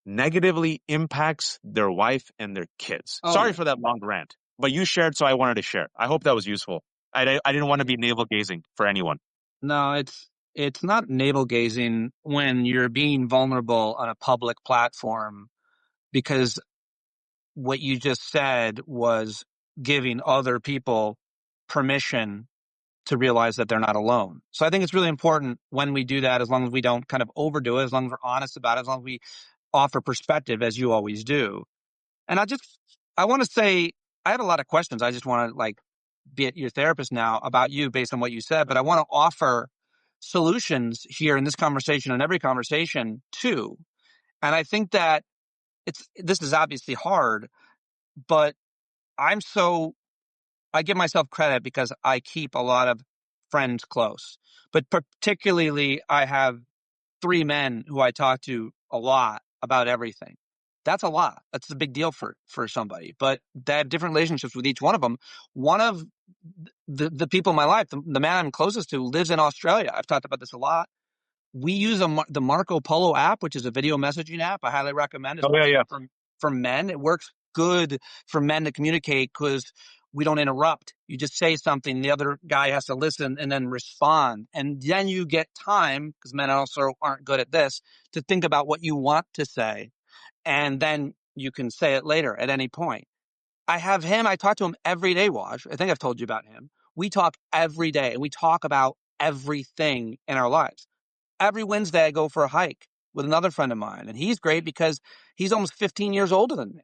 negatively impacts their wife and their kids. Sorry for that long rant, but you shared, so I wanted to share. I hope that was useful. I didn't want to be navel gazing for anyone. No, it's not navel gazing when you're being vulnerable on a public platform, because what you just said was giving other people permission to realize that they're not alone. So I think it's really important when we do that, as long as we don't kind of overdo it, as long as we're honest about it, as long as we offer perspective, as you always do. And I want to say, I have a lot of questions. I just want to be at your therapist now about you based on what you said, but I want to offer solutions here in this conversation and every conversation too. And I think that this is obviously hard, but I give myself credit because I keep a lot of friends close, but particularly I have 3 men who I talk to a lot about everything. That's a lot. That's a big deal for somebody, but they have different relationships with each one of them. One of the people in my life, the man I'm closest to, lives in Australia. I've talked about this a lot. We use the Marco Polo app, which is a video messaging app. I highly recommend it. Yeah. For men. It works good for men to communicate because we don't interrupt. You just say something, the other guy has to listen and then respond. And then you get time, because men also aren't good at this, to think about what you want to say. And then you can say it later at any point. I have him. I talk to him every day, Waj. I think I've told you about him. We talk every day, and we talk about everything in our lives. Every Wednesday, I go for a hike with another friend of mine, and he's great because he's almost 15 years older than me.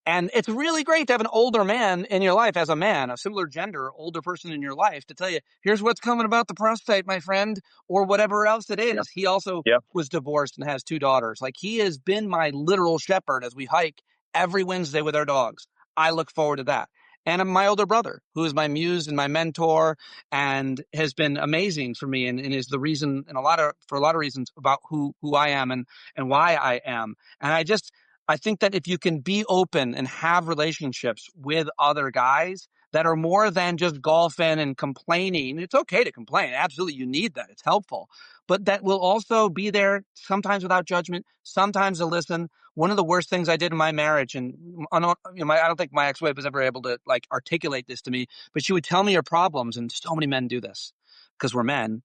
And it's really great to have an older man in your life as a man, a similar gender, older person in your life to tell you, here's what's coming about the prostate, my friend, or whatever else it is. Yep. He also was divorced and has 2 daughters. Like, he has been my literal shepherd as we hike every Wednesday with our dogs. I look forward to that. And my older brother, who is my muse and my mentor and has been amazing for me and is the reason for a lot of reasons about who I am and why I am. And I think that if you can be open and have relationships with other guys that are more than just golfing and complaining, it's okay to complain. Absolutely, you need that. It's helpful. But that will also be there sometimes without judgment, sometimes to listen. One of the worst things I did in my marriage, and I don't think my ex-wife was ever able to articulate this to me, but she would tell me her problems, and so many men do this because we're men.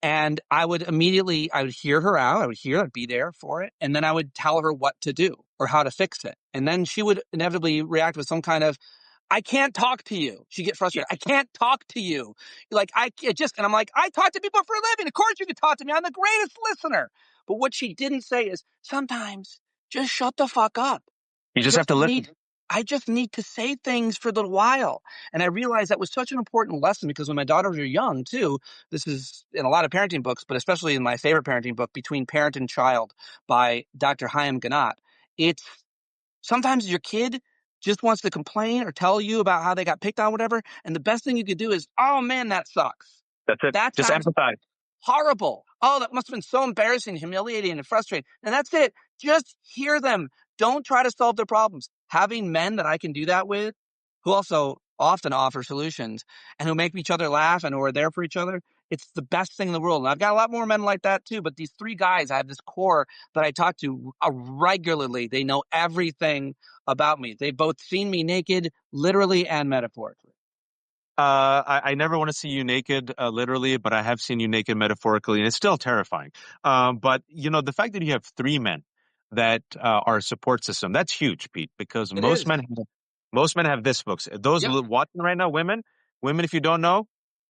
And I would hear her out. I'd be there for it. And then I would tell her what to do or how to fix it. And then she would inevitably react with some kind of, I can't talk to you. She'd get frustrated. I can't talk to you. And I'm like, I talk to people for a living. Of course you can talk to me. I'm the greatest listener. But what she didn't say is, sometimes just shut the fuck up. You just have to listen. I just need to say things for a little while. And I realized that was such an important lesson because when my daughters were young, too, this is in a lot of parenting books, but especially in my favorite parenting book, Between Parent and Child by Dr. Chaim Ganat. It's sometimes your kid just wants to complain or tell you about how they got picked on, whatever. And the best thing you could do is, oh, man, that sucks. That's it. Just empathize. Horrible. Oh, that must have been so embarrassing, humiliating, and frustrating. And that's it. Just hear them. Don't try to solve their problems. Having men that I can do that with, who also often offer solutions and who make each other laugh and who are there for each other, it's the best thing in the world. And I've got a lot more men like that too, but these 3 guys, I have this core that I talk to regularly. They know everything about me. They've both seen me naked, literally and metaphorically. I never want to see you naked, literally, but I have seen you naked metaphorically, and it's still terrifying. But, the fact that you have 3 men that are a support system, that's huge, Pete, because most men have this, folks. Those watching right now, women, if you don't know,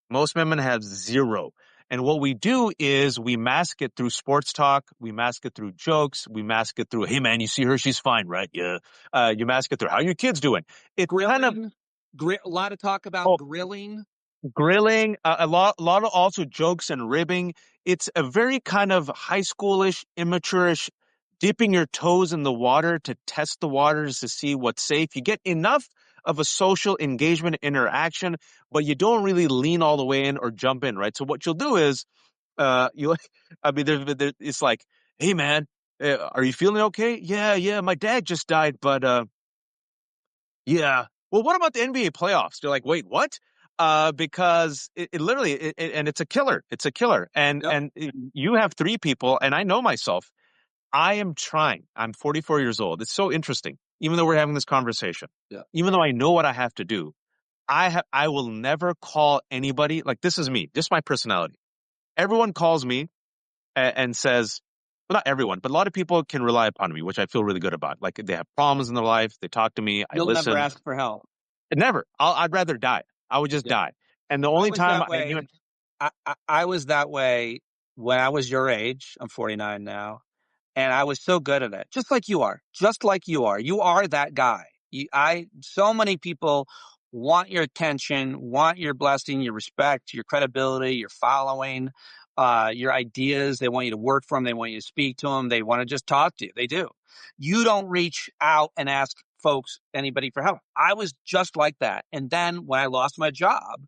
most women have 0. And what we do is we mask it through sports talk. We mask it through jokes. We mask it through, hey, man, you see her? She's fine, right? Yeah. You mask it through, how are your kids doing? It kind of... A lot of talk about grilling, a lot of also jokes and ribbing. It's a very kind of high schoolish, immature-ish, dipping your toes in the water to test the waters to see what's safe. You get enough of a social engagement interaction, but you don't really lean all the way in or jump in, right? So what you'll do is, it's like, hey man, are you feeling okay? Yeah, my dad just died, but yeah. Well, what about the NBA playoffs? You're like, wait, what? Because it literally, and it's a killer. It's a killer. And you have 3 people, and I know myself. I am trying. I'm 44 years old. It's so interesting. Even though we're having this conversation, even though I know what I have to do, I will never call anybody. Like, this is me, just my personality. Everyone calls me and says, well, not everyone, but a lot of people can rely upon me, which I feel really good about. Like, they have problems in their life. They talk to me. I listen. You'll never ask for help. Never. I'd rather die. I would just die. And the only time I was that way when I was your age. I'm 49 now. And I was so good at it. Just like you are. You are that guy. So many people want your attention, want your blessing, your respect, your credibility, your following, your ideas. They want you to work for them. They want you to speak to them. They want to just talk to you. They do. You don't reach out and ask anybody for help. I was just like that. And then when I lost my job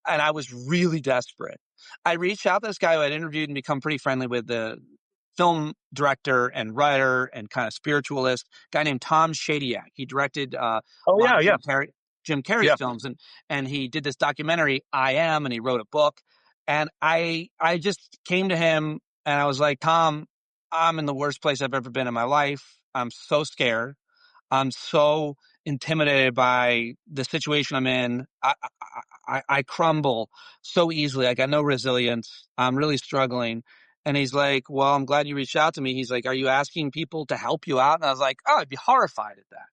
and I was really desperate, I reached out to this guy who I'd interviewed and become pretty friendly with, the film director and writer and kind of spiritualist, guy named Tom Shadyac. He directed Jim Carrey's films, and he did this documentary, I Am, and he wrote a book. And I just came to him and I was like, Tom, I'm in the worst place I've ever been in my life. I'm so scared. I'm so intimidated by the situation I'm in. I crumble so easily. I got no resilience. I'm really struggling. And he's like, well, I'm glad you reached out to me. He's like, are you asking people to help you out? And I was like, oh, I'd be horrified at that.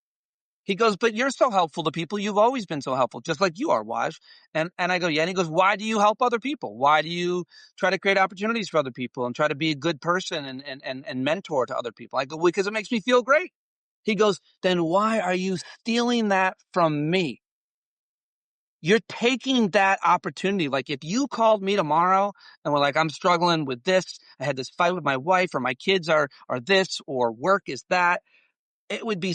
He goes, but you're so helpful to people. You've always been so helpful, just like you are, Waj. And I go, yeah. And he goes, why do you help other people? Why do you try to create opportunities for other people and try to be a good person and mentor to other people? I go, because it makes me feel great. He goes, then why are you stealing that from me? You're taking that opportunity. Like if you called me tomorrow and were like, I'm struggling with this. I had this fight with my wife, or my kids are this, or work is that. It would be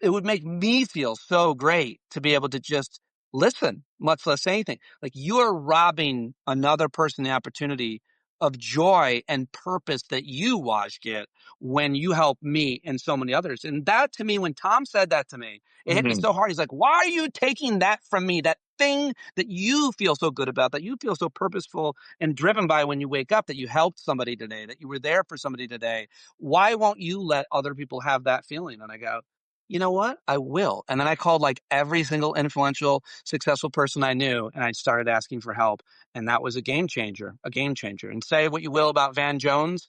it would make me feel so great to be able to just listen, much less say anything. Like you're robbing another person the opportunity of joy and purpose that you, Waj, get when you help me and so many others. And that to me, when Tom said that to me, it hit me so hard. He's like, why are you taking that from me? That thing that you feel so good about, that you feel so purposeful and driven by when you wake up, that you helped somebody today, that you were there for somebody today. Why won't you let other people have that feeling? And I go, you know what? I will. And then I called like every single influential, successful person I knew, and I started asking for help. And that was a game changer. And say what you will about Van Jones.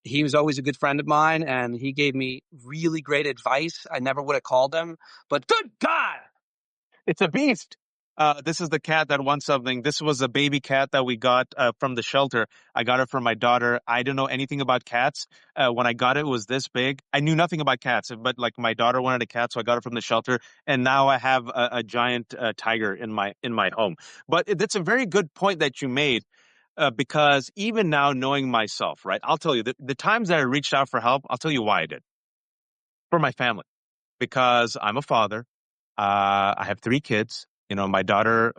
He was always a good friend of mine, and he gave me really great advice. I never would have called him, but good God, it's a beast. This is the cat that wants something. This was a baby cat that we got from the shelter. I got it for my daughter. I didn't know anything about cats. When I got it, it was this big. I knew nothing about cats, but like my daughter wanted a cat, so I got it from the shelter. And now I have a giant tiger in my home. But that's a very good point that you made. Because even now, knowing myself, right, I'll tell you, the times that I reached out for help, I'll tell you why I did. For my family. Because I'm a father. I have 3 kids. You know, my daughter,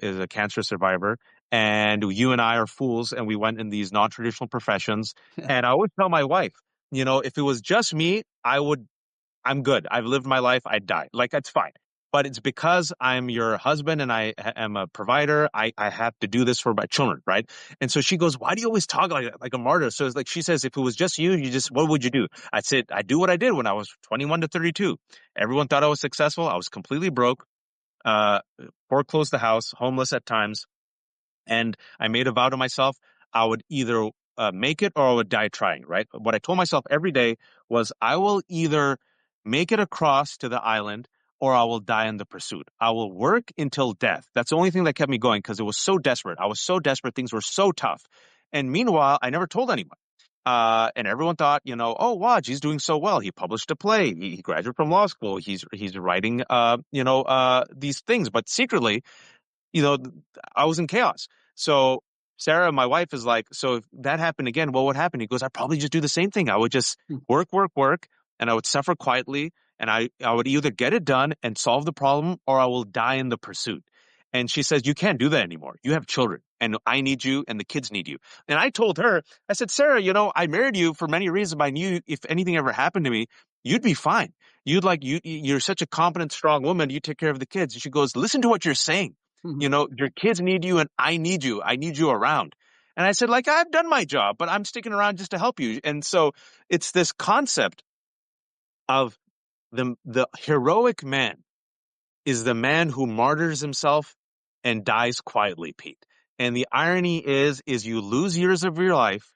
is a cancer survivor. And you and I are fools, and we went in these non-traditional professions. And I always tell my wife, if it was just me, I'm good. I've lived my life. I'd die. Like, that's fine. But it's because I'm your husband and I am a provider. I have to do this for my children, right? And so she goes, why do you always talk like a martyr? So it's like, she says, if it was just you, what would you do? I said, I do what I did when I was 21 to 32. Everyone thought I was successful. I was completely broke, foreclosed the house, homeless at times. And I made a vow to myself, I would either make it or I would die trying, right? What I told myself every day was I will either make it across to the island or I will die in the pursuit. I will work until death. That's the only thing that kept me going because it was so desperate. I was so desperate. Things were so tough. And meanwhile, I never told anyone. And everyone thought, oh, Waj, he's doing so well. He published a play. He graduated from law school. He's writing, these things. But secretly, I was in chaos. So Sarah, my wife, is like, so if that happened again, what would happen? He goes, I'd probably just do the same thing. I would just work, and I would suffer quietly, and I would either get it done and solve the problem, or I will die in the pursuit. And she says, you can't do that anymore. You have children, and I need you, and the kids need you. And I told her, I said, Sarah, I married you for many reasons, but I knew if anything ever happened to me, you'd be fine. You're such a competent, strong woman. You take care of the kids. And she goes, listen to what you're saying. Your kids need you and I need you. I need you around. And I said, I've done my job, but I'm sticking around just to help you. And so it's this concept of the heroic man is the man who martyrs himself and dies quietly, Pete. And the irony is you lose years of your life.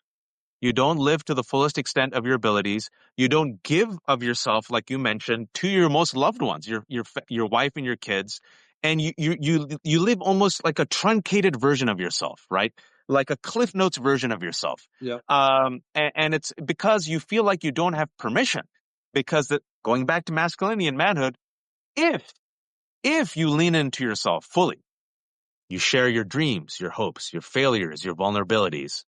You don't live to the fullest extent of your abilities. You don't give of yourself, like you mentioned, to your most loved ones, your wife and your kids. And you live almost like a truncated version of yourself, right? Like a Cliff Notes version of yourself. Yeah. And it's because you feel like you don't have permission. Because going back to masculinity and manhood, if you lean into yourself fully, you share your dreams, your hopes, your failures, your vulnerabilities,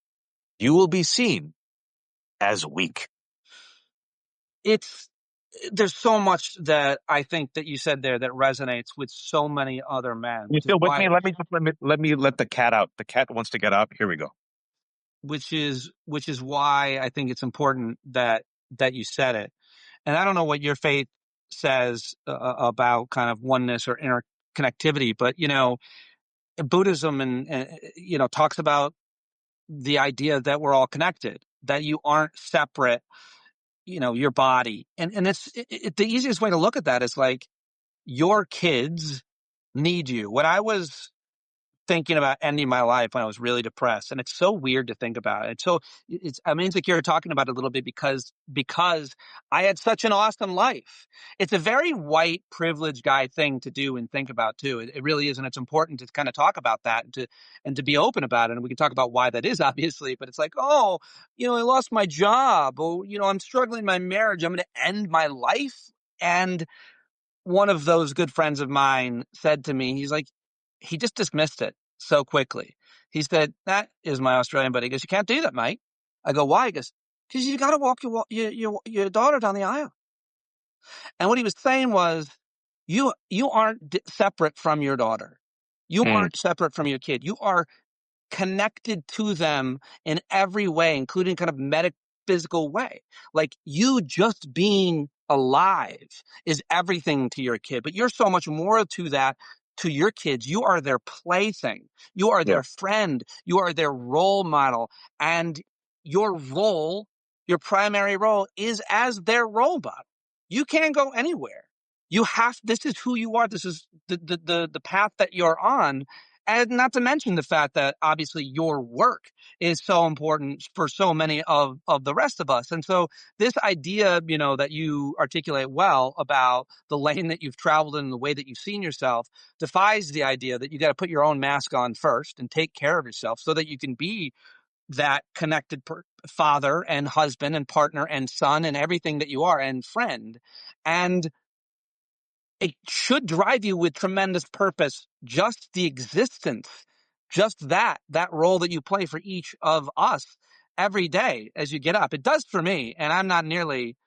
you will be seen as weak. There's so much that I think that you said there that resonates with so many other men. You still with me? Let me let the cat out. The cat wants to get up. Here we go. Which is why I think it's important that you said it. And I don't know what your faith says about kind of oneness or interconnectivity, but Buddhism and talks about the idea that we're all connected, that you aren't separate, your body. And it's the easiest way to look at that is like, your kids need you. When I was thinking about ending my life when I was really depressed, and it's so weird to think about it. So I'm insecure talking about it a little bit because I had such an awesome life. It's a very white privileged guy thing to do and think about too. It really is, and it's important to kind of talk about that and to be open about it. And we can talk about why that is, obviously. But it's like, oh, I lost my job, or I'm struggling in my marriage. I'm going to end my life. And one of those good friends of mine said to me, he's like, he just dismissed it so quickly. He said, that is my Australian buddy. He goes, you can't do that, mate. I go, why? He goes, because you got to walk your daughter down the aisle. And what he was saying was, you aren't separate from your daughter. You aren't separate from your kid. You are connected to them in every way, including kind of metaphysical way. Like, you just being alive is everything to your kid, but you're so much more to that to your kids. You are their plaything. You are their friend. You are their role model. And your role, your primary role, is as their role model. You can't go anywhere. This is who you are. This is the path that you're on. And not to mention the fact that obviously your work is so important for so many of the rest of us. And so this idea, that you articulate well about the lane that you've traveled in and the way that you've seen yourself defies the idea that you got to put your own mask on first and take care of yourself so that you can be that connected father and husband and partner and son and everything that you are and friend. And it should drive you with tremendous purpose, just the existence, just that role that you play for each of us every day as you get up. It does for me, and I'm not nearly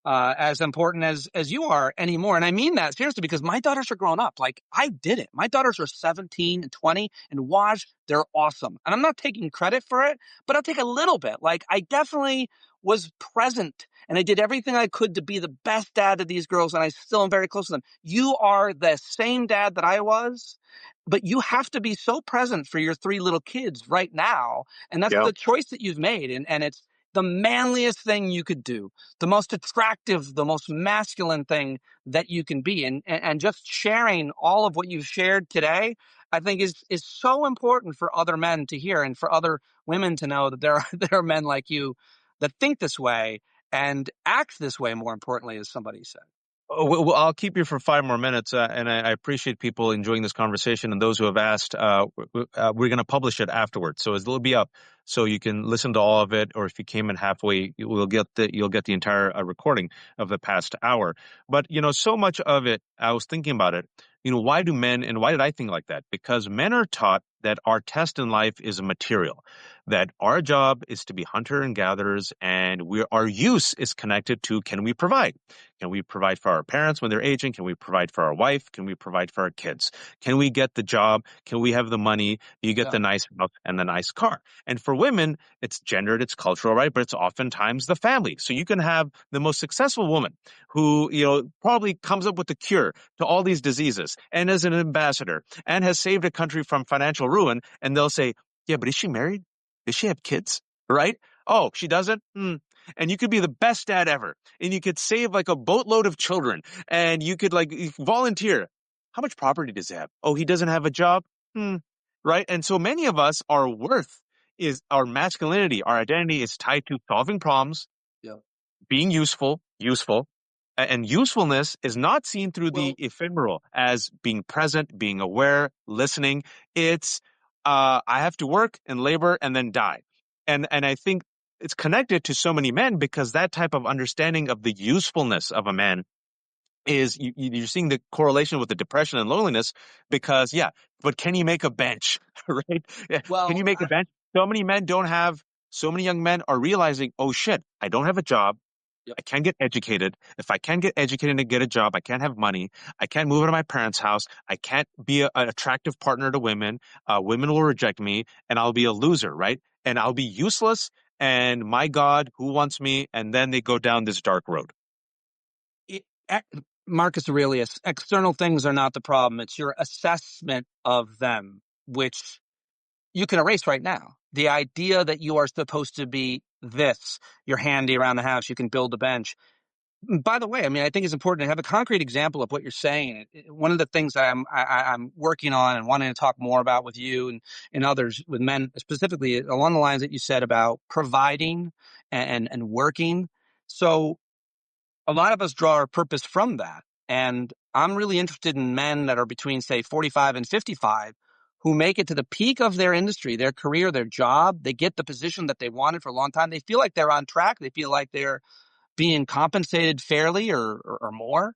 as important as you are anymore. And I mean that seriously, because my daughters are growing up. Like, I did it. My daughters are 17 and 20, and watch, they're awesome. And I'm not taking credit for it, but I'll take a little bit. Like, I definitely was present, and I did everything I could to be the best dad to these girls, and I still am very close to them. You are the same dad that I was, but you have to be so present for your 3 little kids right now. And that's the choice that you've made. And it's the manliest thing you could do, the most attractive, the most masculine thing that you can be. And just sharing all of what you've shared today, I think is so important for other men to hear and for other women to know that there are men like you that think this way and act this way, more importantly, as somebody said. Well, I'll keep you for 5 more minutes, and I appreciate people enjoying this conversation. And those who have asked, we're going to publish it afterwards, so it'll be up, so you can listen to all of it. Or if you came in halfway, you'll get the entire recording of the past hour. But so much of it, I was thinking about it. Why do men, and why did I think like that? Because men are taught that our test in life is material, that our job is to be hunter and gatherers, and our use is connected to, can we provide? Can we provide for our parents when they're aging? Can we provide for our wife? Can we provide for our kids? Can we get the job? Can we have the money? You get the nice house and the nice car. And for women, it's gendered, it's cultural, right? But it's oftentimes the family. So you can have the most successful woman who, probably comes up with the cure to all these diseases and is an ambassador and has saved a country from financial ruin. And they'll say, yeah, but is she married? Does she have kids? Right? Oh, she doesn't? And you could be the best dad ever. And you could save like a boatload of children. And you could volunteer. How much property does he have? Oh, he doesn't have a job? Right? And so many of us, our worth is our masculinity. Our identity is tied to solving problems, being useful. And usefulness is not seen through the ephemeral as being present, being aware, listening. It's I have to work and labor and then die. And I think it's connected to so many men because that type of understanding of the usefulness of a man is you're seeing the correlation with the depression and loneliness because, but can you make a bench, right? Well, can you make a bench? So many young men are realizing, oh shit, I don't have a job. I can't get educated. If I can't get educated and get a job, I can't have money. I can't move out of my parents' house. I can't be an attractive partner to women. Women will reject me and I'll be a loser, right? And I'll be useless. And my God, who wants me? And then they go down this dark road. Marcus Aurelius, external things are not the problem. It's your assessment of them, which you can erase right now. The idea that you are supposed to be this, you're handy around the house, you can build a bench. by the way, I mean, I think it's important to have a concrete example of what you're saying. One of the things that I'm working on and wanting to talk more about with you and others, with men specifically, along the lines that you said about providing and working. So a lot of us draw our purpose from that. And I'm really interested in men that are between, say, 45 and 55 who make it to the peak of their industry, their career, their job. They get the position that they wanted for a long time. They feel like they're on track. They feel like they're being compensated fairly or more.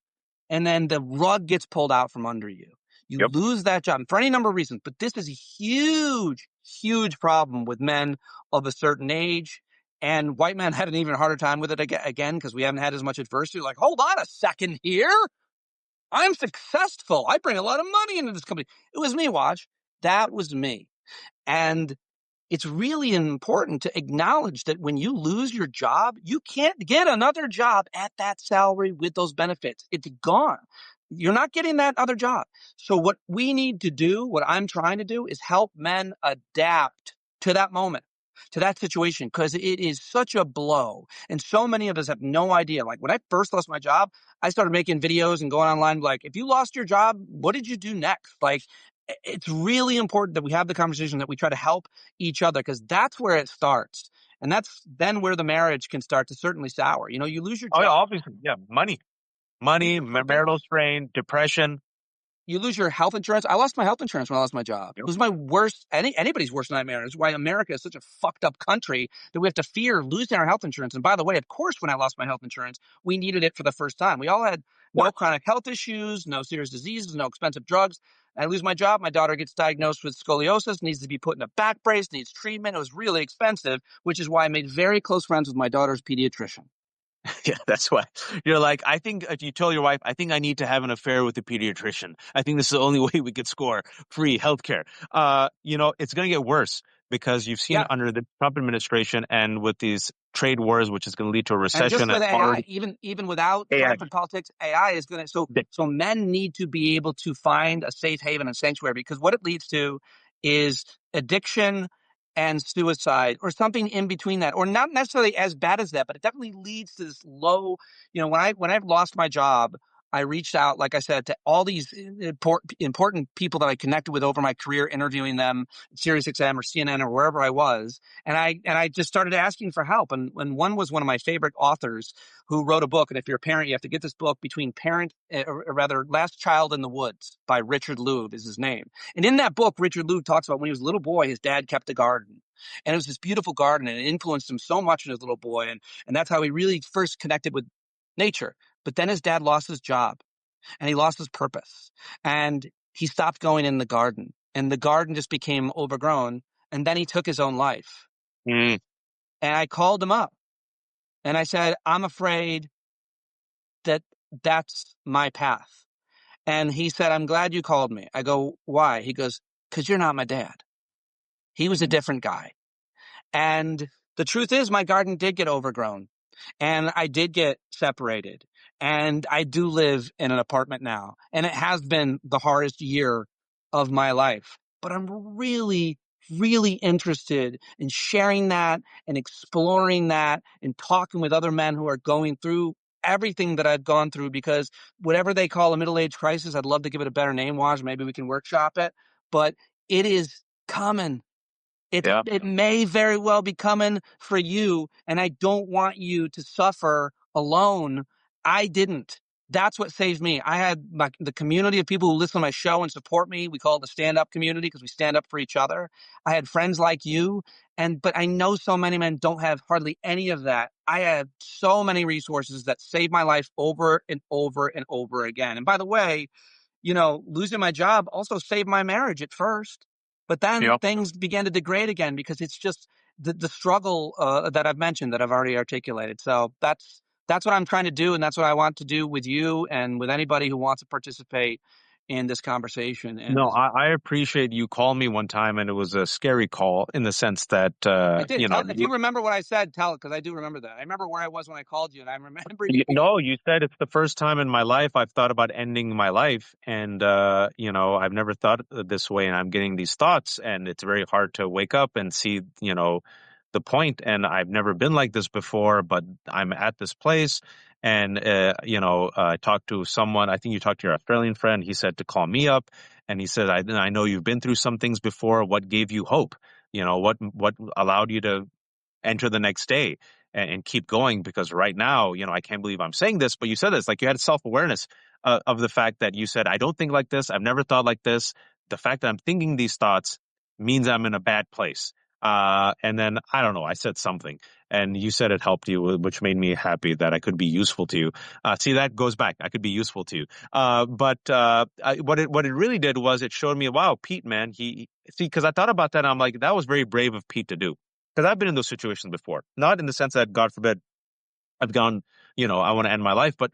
And then the rug gets pulled out from under you. You lose that job for any number of reasons. But this is a huge, huge problem with men of a certain age. And white men had an even harder time with it again because we haven't had as much adversity. Like, hold on a second here. I'm successful. I bring a lot of money into this company. It was me, Waj. That was me. And it's really important to acknowledge that when you lose your job, you can't get another job at that salary with those benefits. It's gone. You're not getting that other job. So what we need to do, what I'm trying to do, is help men adapt to that moment, to that situation, because it is such a blow. And so many of us have no idea. Like when I first lost my job, I started making videos and going online like, if you lost your job, what did you do next? Like, it's really important that we have the conversation, that we try to help each other, because that's where it starts. And that's then where the marriage can start to certainly sour. You know, you lose your job. Oh, yeah, obviously. Yeah. Money, marital strain, depression. You lose your health insurance. I lost my health insurance when I lost my job. It was my worst, anybody's worst nightmare. It's why America is such a fucked up country that we have to fear losing our health insurance. And by the way, of course, when I lost my health insurance, we needed it for the first time. We all had no chronic health issues, no serious diseases, no expensive drugs. I lose my job. My daughter gets diagnosed with scoliosis, needs to be put in a back brace, needs treatment. It was really expensive, which is why I made very close friends with my daughter's pediatrician. Yeah, that's why you're like, I think if you tell your wife, I think I need to have an affair with the pediatrician. I think this is the only way we could score free healthcare. You know, it's going to get worse because you've seen under the Trump administration and with these trade wars, which is going to lead to a recession. And just with AI, even without Trump and politics, AI is going to, so men need to be able to find a safe haven and sanctuary, because what it leads to is addiction and suicide, or something in between that, or not necessarily as bad as that, but it definitely leads to this low, you know, when I've lost my job, I reached out, like I said, to all these important people that I connected with over my career, interviewing them at SiriusXM or CNN or wherever I was. And I just started asking for help. And one was one of my favorite authors who wrote a book. And if you're a parent, you have to get this book, Last Child in the Woods by Richard Louv is his name. And in that book, Richard Louv talks about when he was a little boy, his dad kept a garden. And it was this beautiful garden, and it influenced him so much in his little boy. And that's how he really first connected with nature. But then his dad lost his job, and he lost his purpose, and he stopped going in the garden, and the garden just became overgrown. And then he took his own life. And I called him up and I said, I'm afraid that that's my path. And he said, I'm glad you called me. I go, why? He goes, because you're not my dad. He was a different guy. And the truth is, my garden did get overgrown, and I did get separated, and I do live in an apartment now, and it has been the hardest year of my life. But I'm really, really interested in sharing that and exploring that and talking with other men who are going through everything that I've gone through, because whatever they call a middle-age crisis, I'd love to give it a better name, Waj. Maybe we can workshop it, but it is common. It may very well be coming for you, and I don't want you to suffer alone. I didn't. That's what saved me. I had the community of people who listen to my show and support me. We call it the stand-up community because we stand up for each other. I had friends like you, but I know so many men don't have hardly any of that. I have so many resources that saved my life over and over and over again. And by the way, you know, losing my job also saved my marriage at first. But then things began to degrade again because it's just the struggle that I've mentioned, that I've already articulated. So that's what I'm trying to do, and that's what I want to do with you and with anybody who wants to participate in this conversation. And no, I appreciate you called me one time, and it was a scary call in the sense that I did. If you remember what I said, tell it, because I do remember that. I remember where I was when I called you, and I remember you. No, you said it's the first time in my life I've thought about ending my life, and you know, I've never thought this way, and I'm getting these thoughts, and it's very hard to wake up and see, you know, the point. And I've never been like this before, but I'm at this place, And, I talked to someone, I think you talked to your Australian friend. He said to call me up, and he said, I know you've been through some things before. What gave you hope? What allowed you to enter the next day and keep going? Because right now, I can't believe I'm saying this, but you said this, like you had self-awareness of the fact that you said, I don't think like this. I've never thought like this. The fact that I'm thinking these thoughts means I'm in a bad place. And then, I don't know, I said something and you said it helped you, which made me happy that I could be useful to you. See, that goes back. I could be useful to you. What it really did was it showed me, wow, Pete, man, because I thought about that and I'm like, that was very brave of Pete to do. Because I've been in those situations before, not in the sense that, God forbid, I've gone, I want to end my life, but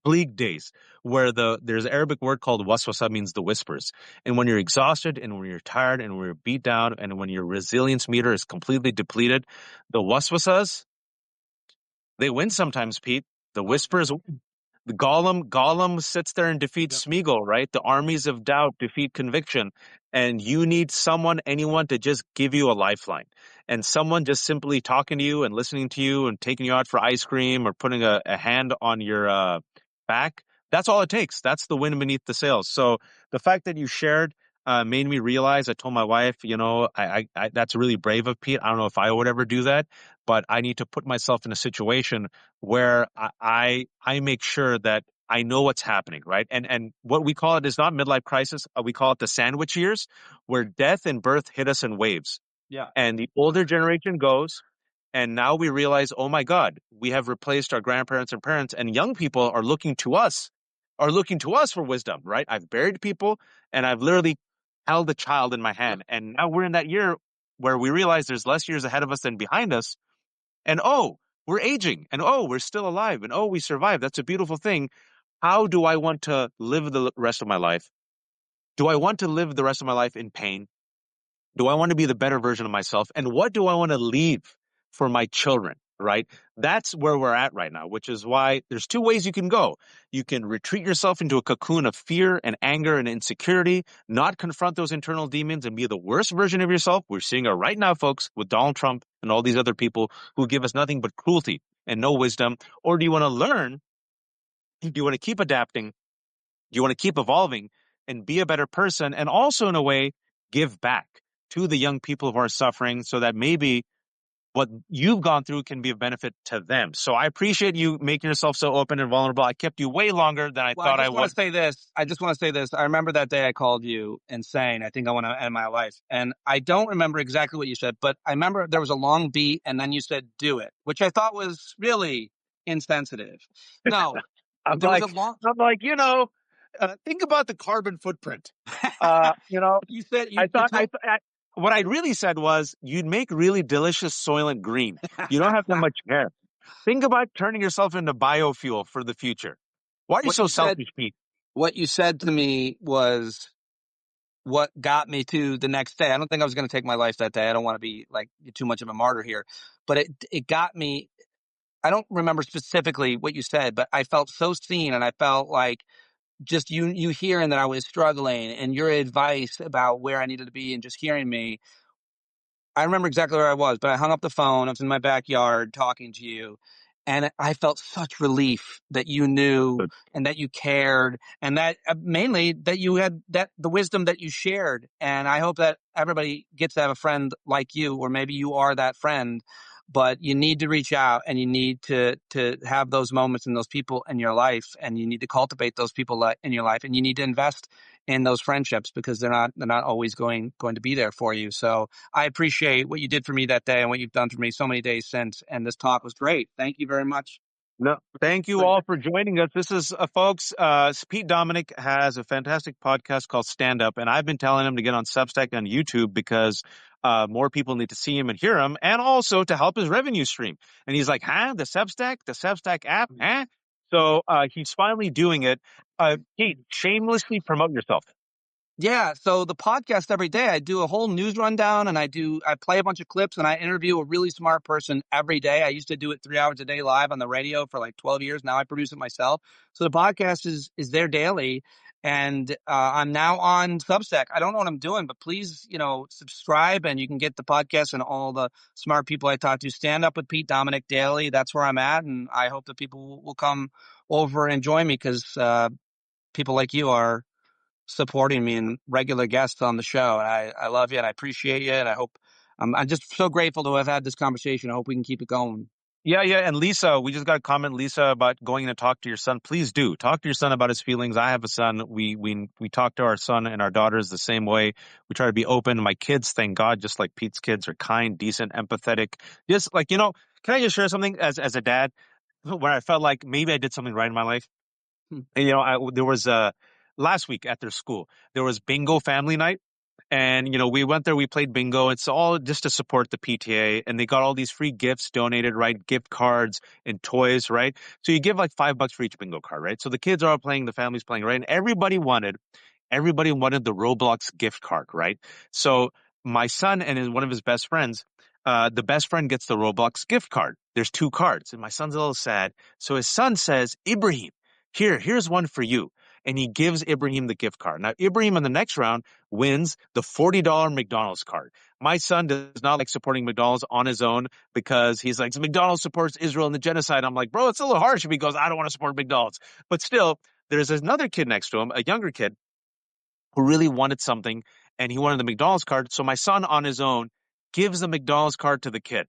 bleak days where there's an Arabic word called waswasa, means the whispers. And when you're exhausted and when you're tired and when you're beat down and when your resilience meter is completely depleted, the waswasas, they win sometimes, Pete. The whispers, the Gollum sits there and defeats Smeagol, right? The armies of doubt defeat conviction. And you need anyone to just give you a lifeline. And someone just simply talking to you and listening to you and taking you out for ice cream or putting a hand on your back. That's all it takes. That's the wind beneath the sails. So the fact that you shared made me realize, I told my wife, I that's really brave of Pete. I don't know if I would ever do that, but I need to put myself in a situation where I make sure that I know what's happening, right? And what we call it is not midlife crisis. We call it the sandwich years, where death and birth hit us in waves. Yeah. And the older generation goes, and now we realize, oh my God, we have replaced our grandparents and parents, and young people are looking to us for wisdom, right? I've buried people, and I've literally held a child in my hand. And now we're in that year where we realize there's less years ahead of us than behind us. And we're aging, and we're still alive, and we survived. That's a beautiful thing. How do I want to live the rest of my life? Do I want to live the rest of my life in pain? Do I want to be the better version of myself? And what do I want to leave for my children, right? That's where we're at right now, which is why there's two ways you can go. You can retreat yourself into a cocoon of fear and anger and insecurity, not confront those internal demons and be the worst version of yourself. We're seeing it right now, folks, with Donald Trump and all these other people who give us nothing but cruelty and no wisdom. Or do you want to learn? Do you want to keep adapting? Do you want to keep evolving and be a better person? And also, in a way, give back to the young people who are suffering so that maybe what you've gone through can be of benefit to them. So I appreciate you making yourself so open and vulnerable. I kept you way longer than I thought I would. I just want to say this. I remember that day I called you and saying, I think I want to end my life. And I don't remember exactly what you said, but I remember there was a long beat and then you said, do it, which I thought was really insensitive. No, I'm like, think about the carbon footprint. You said, what I really said was, you'd make really delicious Soylent Green. You don't have that much hair. Think about turning yourself into biofuel for the future. Why are you so selfish, Pete? What you said to me was what got me to the next day. I don't think I was going to take my life that day. I don't want to be like too much of a martyr here, but it got me. I don't remember specifically what you said, but I felt so seen, and I felt like just you hearing that I was struggling and your advice about where I needed to be and just hearing me. I remember exactly where I was, but I hung up the phone. I was in my backyard talking to you, and I felt such relief that you knew and that you cared, and that mainly that you had the wisdom that you shared. And I hope that everybody gets to have a friend like you, or maybe you are that friend. But you need to reach out, and you need to have those moments and those people in your life, and you need to cultivate those people in your life, and you need to invest in those friendships because they're not always going to be there for you. So I appreciate what you did for me that day and what you've done for me so many days since. And this talk was great. Thank you very much. No, thank you all for joining us. This is, folks, Pete Dominic has a fantastic podcast called Stand Up, and I've been telling him to get on Substack and YouTube because more people need to see him and hear him, and also to help his revenue stream. And he's like, the Substack app, So he's finally doing it. Pete, shamelessly promote yourself. Yeah. So the podcast every day, I do a whole news rundown and I play a bunch of clips and I interview a really smart person every day. I used to do it 3 hours a day live on the radio for like 12 years. Now I produce it myself. So the podcast is there daily. And I'm now on Substack. I don't know what I'm doing, but please, subscribe, and you can get the podcast and all the smart people I talk to. Stand Up with Pete Dominic Daily. That's where I'm at, and I hope that people will come over and join me because people like you are supporting me and regular guests on the show. And I love you and I appreciate you. And I'm just so grateful to have had this conversation. I hope we can keep it going. Yeah. And Lisa, we just got a comment, Lisa, about going to talk to your son. Please do talk to your son about his feelings. I have a son. We talk to our son and our daughters the same way. We try to be open. My kids, thank God, just like Pete's kids, are kind, decent, empathetic. Just like, can I just share something as a dad where I felt like maybe I did something right in my life? And, there was last week at their school, there was bingo family night. And, we went there, we played bingo. It's all just to support the PTA. And they got all these free gifts donated, right? Gift cards and toys, right? So you give like $5 for each bingo card, right? So the kids are all playing, the family's playing, right? And everybody wanted the Roblox gift card, right? So my son and one of his best friends, the best friend gets the Roblox gift card. There's 2 cards. And my son's a little sad. So his son says, Ibrahim, here's one for you. And he gives Ibrahim the gift card. Now, Ibrahim in the next round wins the $40 McDonald's card. My son does not like supporting McDonald's on his own because he's like, McDonald's supports Israel and the genocide. I'm like, bro, it's a little harsh if he goes, I don't want to support McDonald's. But still, there's another kid next to him, a younger kid, who really wanted something, and he wanted the McDonald's card. So my son on his own gives the McDonald's card to the kid.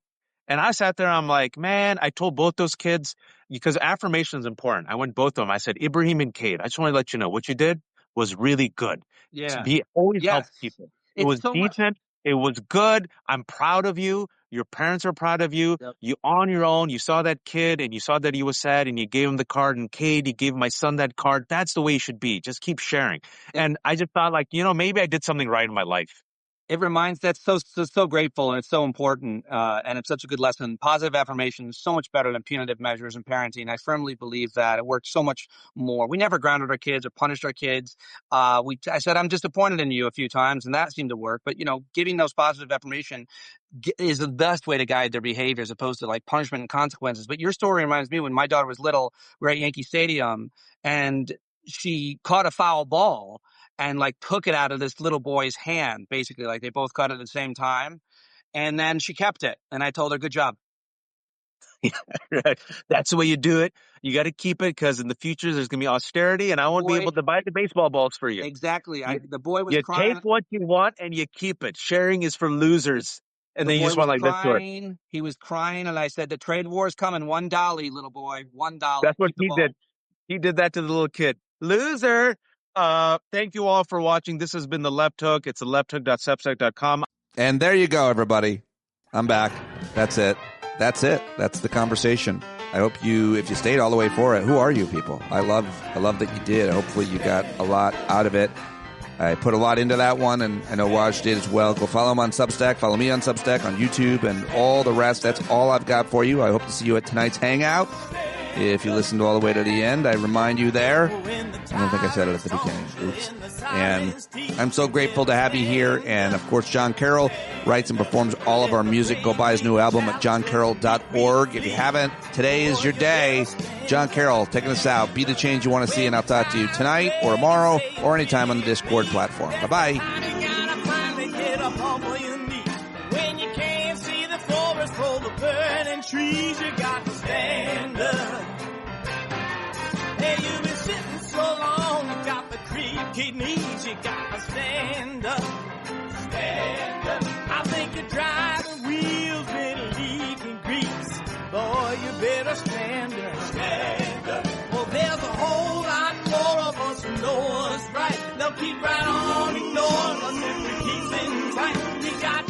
And I sat there, I'm like, man, I told both those kids, because affirmation is important. I went both of them. I said, Ibrahim and Kate, I just want to let you know what you did was really good. Yeah. Always help people. It was so decent. It was good. I'm proud of you. Your parents are proud of you. Yep. You on your own. You saw that kid and you saw that he was sad and you gave him the card. And Kate, you gave my son that card. That's the way you should be. Just keep sharing. And I just thought maybe I did something right in my life. It reminds that's so grateful, and it's so important, and it's such a good lesson. Positive affirmation is so much better than punitive measures in parenting. I firmly believe that it works so much more. We never grounded our kids or punished our kids. I said, I'm disappointed in you a few times, and that seemed to work. But, giving those positive affirmation is the best way to guide their behavior as opposed to like punishment and consequences. But your story reminds me when my daughter was little, we were at Yankee Stadium, and she caught a foul ball and like took it out of this little boy's hand, basically, like they both caught it at the same time. And then she kept it. And I told her, good job. That's the way you do it. You got to keep it because in the future there's going to be austerity and I won't be able to buy the baseball balls for you. Exactly. The boy was crying. You take what you want and you keep it. Sharing is for losers. And then you just want like this to it. He was crying and I said, the trade war is coming. $1, little boy. $1. That's what he did. He did that to the little kid. Loser. Thank you all for watching. This has been The Left Hook. It's thelefthook.substack.com. And there you go, everybody. I'm back. That's it. That's the conversation. I hope if you stayed all the way for it, who are you people? I love that you did. Hopefully you got a lot out of it. I put a lot into that one, and I know Waj did as well. Go follow him on Substack. Follow me on Substack, on YouTube, and all the rest. That's all I've got for you. I hope to see you at tonight's Hangout. If you listened all the way to the end, I remind you there. I don't think I said it at the beginning. Oops. And I'm so grateful to have you here. And, of course, John Carroll writes and performs all of our music. Go buy his new album at johncarroll.org. If you haven't, today is your day. John Carroll, taking us out. Be the change you want to see, and I'll talk to you tonight or tomorrow or anytime on the Discord platform. Bye-bye. When you can't see the forest for the burning trees, you got to stand up. Hey, you've been sitting so long, you got the creaky knees, you got to stand up. Stand up. I think you're driving wheels been leaking grease. Boy, you better stand up. Stand up. Well, there's a whole lot more of us who know what's right. They'll keep right on ignoring us if we keep sitting tight. We got